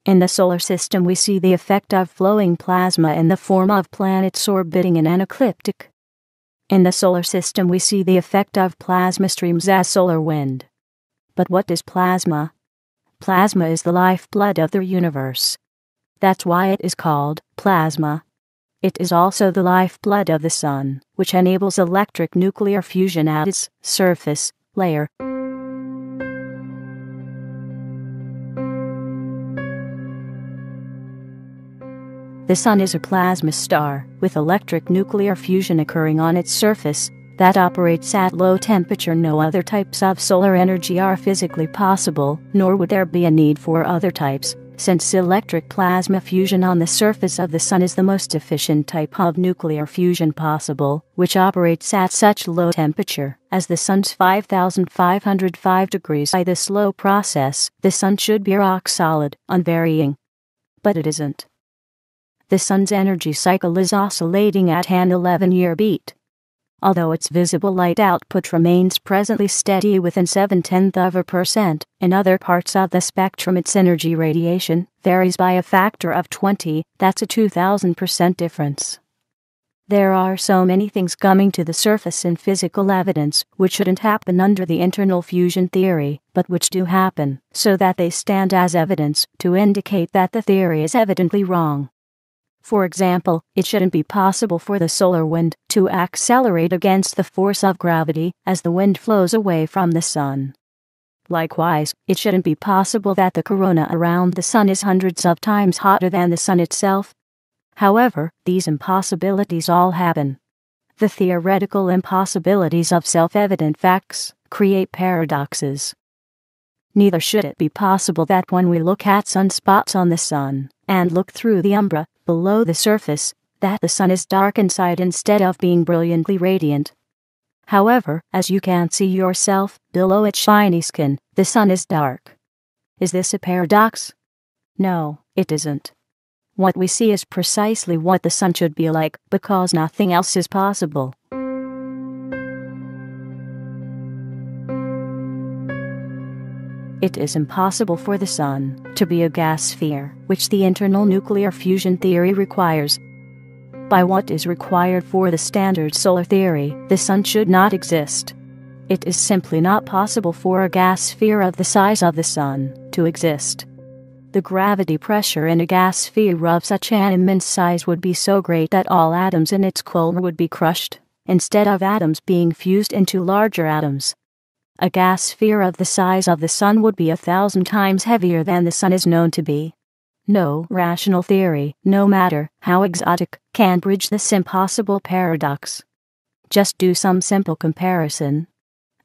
In the solar system, we see the effect of flowing plasma in the form of planets orbiting in an ecliptic. In the solar system, we see the effect of plasma streams as solar wind. But what is plasma? Plasma is the lifeblood of the universe. That's why it is called plasma. It is also the lifeblood of the Sun, which enables electric nuclear fusion at its surface layer. The Sun is a plasma star, with electric nuclear fusion occurring on its surface, that operates at low temperature. No other types of solar energy are physically possible, nor would there be a need for other types, since electric plasma fusion on the surface of the Sun is the most efficient type of nuclear fusion possible, which operates at such low temperature as the Sun's 5,505 degrees. By this slow process, the Sun should be rock solid, unvarying. But it isn't. The Sun's energy cycle is oscillating at an 11-year beat. Although its visible light output remains presently steady within 0.7%, in other parts of the spectrum its energy radiation varies by a factor of 20, that's a 2,000% difference. There are so many things coming to the surface in physical evidence which shouldn't happen under the internal fusion theory, but which do happen, so that they stand as evidence to indicate that the theory is evidently wrong. For example, it shouldn't be possible for the solar wind to accelerate against the force of gravity as the wind flows away from the Sun. Likewise, it shouldn't be possible that the corona around the Sun is hundreds of times hotter than the Sun itself. However, these impossibilities all happen. The theoretical impossibilities of self-evident facts create paradoxes. Neither should it be possible that when we look at sunspots on the Sun, and look through the umbra below the surface, that the Sun is dark inside instead of being brilliantly radiant. However, as you can see yourself, below its shiny skin, the Sun is dark. Is this a paradox? No, it isn't. What we see is precisely what the Sun should be like, because nothing else is possible. It is impossible for the Sun to be a gas sphere, which the internal nuclear fusion theory requires. By what is required for the standard solar theory, the Sun should not exist. It is simply not possible for a gas sphere of the size of the Sun to exist. The gravity pressure in a gas sphere of such an immense size would be so great that all atoms in its core would be crushed, instead of atoms being fused into larger atoms. A gas sphere of the size of the Sun would be 1,000 times heavier than the Sun is known to be. No rational theory, no matter how exotic, can bridge this impossible paradox. Just do some simple comparison.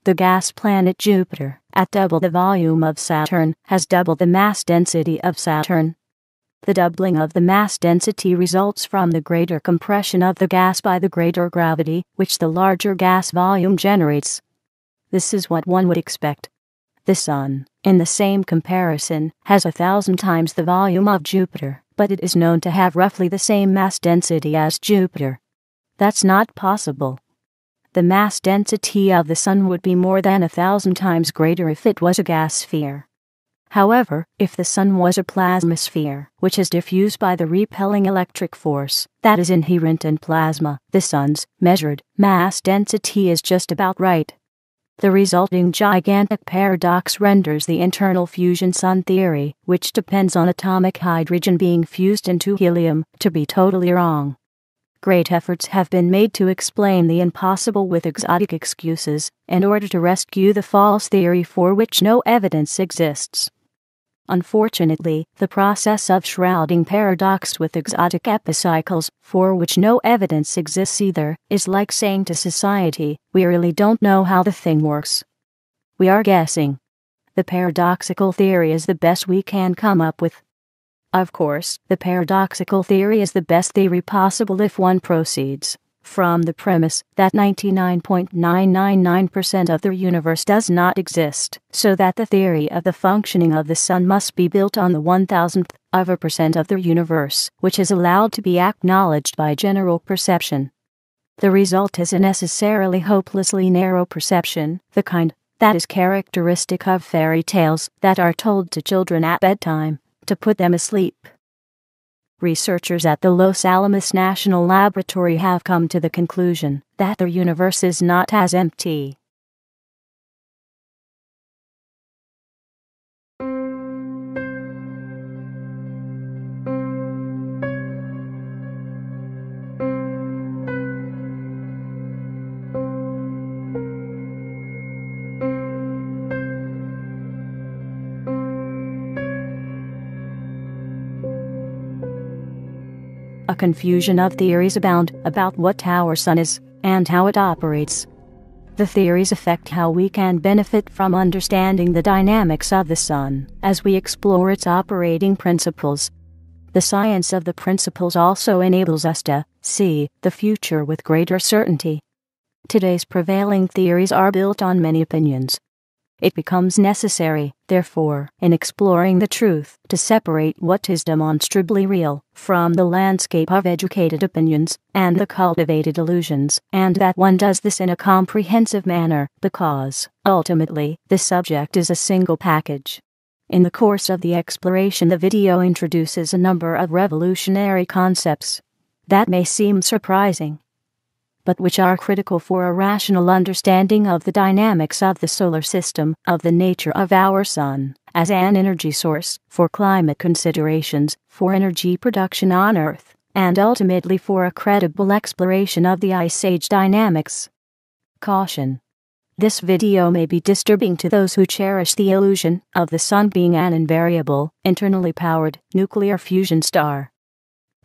The gas planet Jupiter, at double the volume of Saturn, has double the mass density of Saturn. The doubling of the mass density results from the greater compression of the gas by the greater gravity, which the larger gas volume generates. This is what one would expect. The Sun, in the same comparison, has 1,000 times the volume of Jupiter, but it is known to have roughly the same mass density as Jupiter. That's not possible. The mass density of the Sun would be more than 1,000 times greater if it was a gas sphere. However, if the Sun was a plasma sphere, which is diffused by the repelling electric force that is inherent in plasma, the Sun's measured mass density is just about right. The resulting gigantic paradox renders the internal fusion Sun theory, which depends on atomic hydrogen being fused into helium, to be totally wrong. Great efforts have been made to explain the impossible with exotic excuses, in order to rescue the false theory for which no evidence exists. Unfortunately, the process of shrouding paradox with exotic epicycles, for which no evidence exists either, is like saying to society, we really don't know how the thing works. We are guessing. The paradoxical theory is the best we can come up with. Of course, the paradoxical theory is the best theory possible if one proceeds from the premise that 99.999% of the universe does not exist, so that the theory of the functioning of the Sun must be built on the 1,000th% of the universe, which is allowed to be acknowledged by general perception. The result is a necessarily hopelessly narrow perception, the kind that is characteristic of fairy tales that are told to children at bedtime, to put them asleep. Researchers at the Los Alamos National Laboratory have come to the conclusion that the universe is not as empty. A confusion of theories abound about what our Sun is and how it operates. The theories affect how we can benefit from understanding the dynamics of the Sun as we explore its operating principles. The science of the principles also enables us to see the future with greater certainty. Today's prevailing theories are built on many opinions. It becomes necessary, therefore, in exploring the truth, to separate what is demonstrably real from the landscape of educated opinions and the cultivated illusions, and that one does this in a comprehensive manner, because, ultimately, the subject is a single package. In the course of the exploration, the video introduces a number of revolutionary concepts that may seem surprising, but which are critical for a rational understanding of the dynamics of the solar system, of the nature of our Sun as an energy source, for climate considerations, for energy production on Earth, and ultimately for a credible exploration of the Ice Age dynamics. Caution. This video may be disturbing to those who cherish the illusion of the Sun being an invariable, internally powered, nuclear fusion star.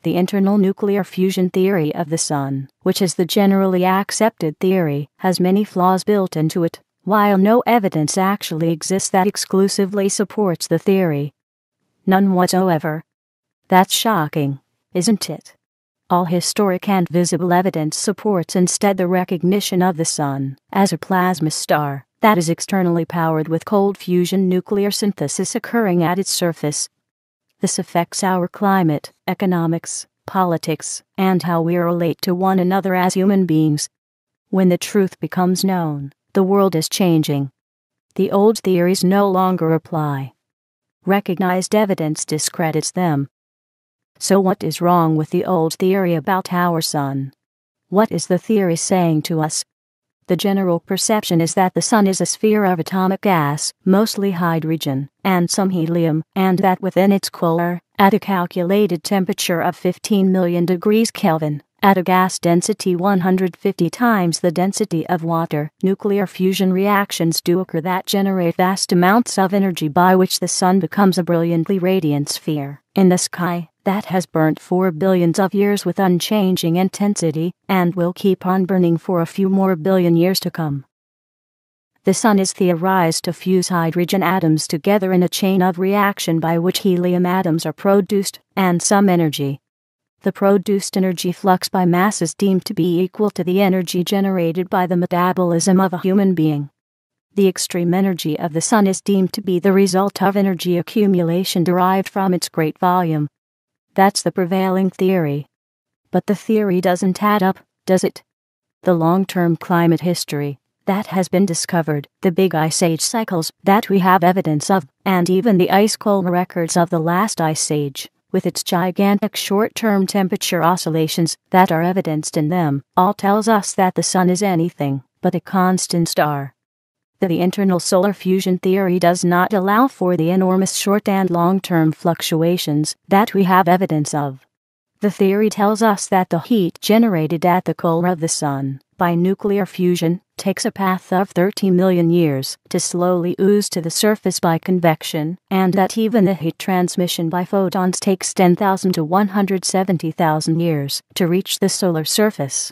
The internal nuclear fusion theory of the Sun, which is the generally accepted theory, has many flaws built into it, while no evidence actually exists that exclusively supports the theory. None whatsoever. That's shocking, isn't it? All historic and visible evidence supports instead the recognition of the Sun as a plasma star that is externally powered with cold fusion nuclear synthesis occurring at its surface. This affects our climate, economics, politics, and how we relate to one another as human beings. When the truth becomes known, the world is changing. The old theories no longer apply. Recognized evidence discredits them. So what is wrong with the old theory about our Sun? What is the theory saying to us? The general perception is that the Sun is a sphere of atomic gas, mostly hydrogen, and some helium, and that within its core, at a calculated temperature of 15 million degrees Kelvin, at a gas density 150 times the density of water, nuclear fusion reactions do occur that generate vast amounts of energy, by which the Sun becomes a brilliantly radiant sphere in the sky that has burnt for billions of years with unchanging intensity, and will keep on burning for a few more billion years to come. The Sun is theorized to fuse hydrogen atoms together in a chain of reaction by which helium atoms are produced, and some energy. The produced energy flux by mass is deemed to be equal to the energy generated by the metabolism of a human being. The extreme energy of the Sun is deemed to be the result of energy accumulation derived from its great volume. That's the prevailing theory. But the theory doesn't add up, does it? The long-term climate history that has been discovered, the big ice age cycles that we have evidence of, and even the ice core records of the last ice age, with its gigantic short-term temperature oscillations that are evidenced in them, all tells us that the Sun is anything but a constant star. The internal solar fusion theory does not allow for the enormous short and long-term fluctuations that we have evidence of. The theory tells us that the heat generated at the core of the Sun by nuclear fusion takes a path of 30 million years to slowly ooze to the surface by convection, and that even the heat transmission by photons takes 10,000 to 170,000 years to reach the solar surface.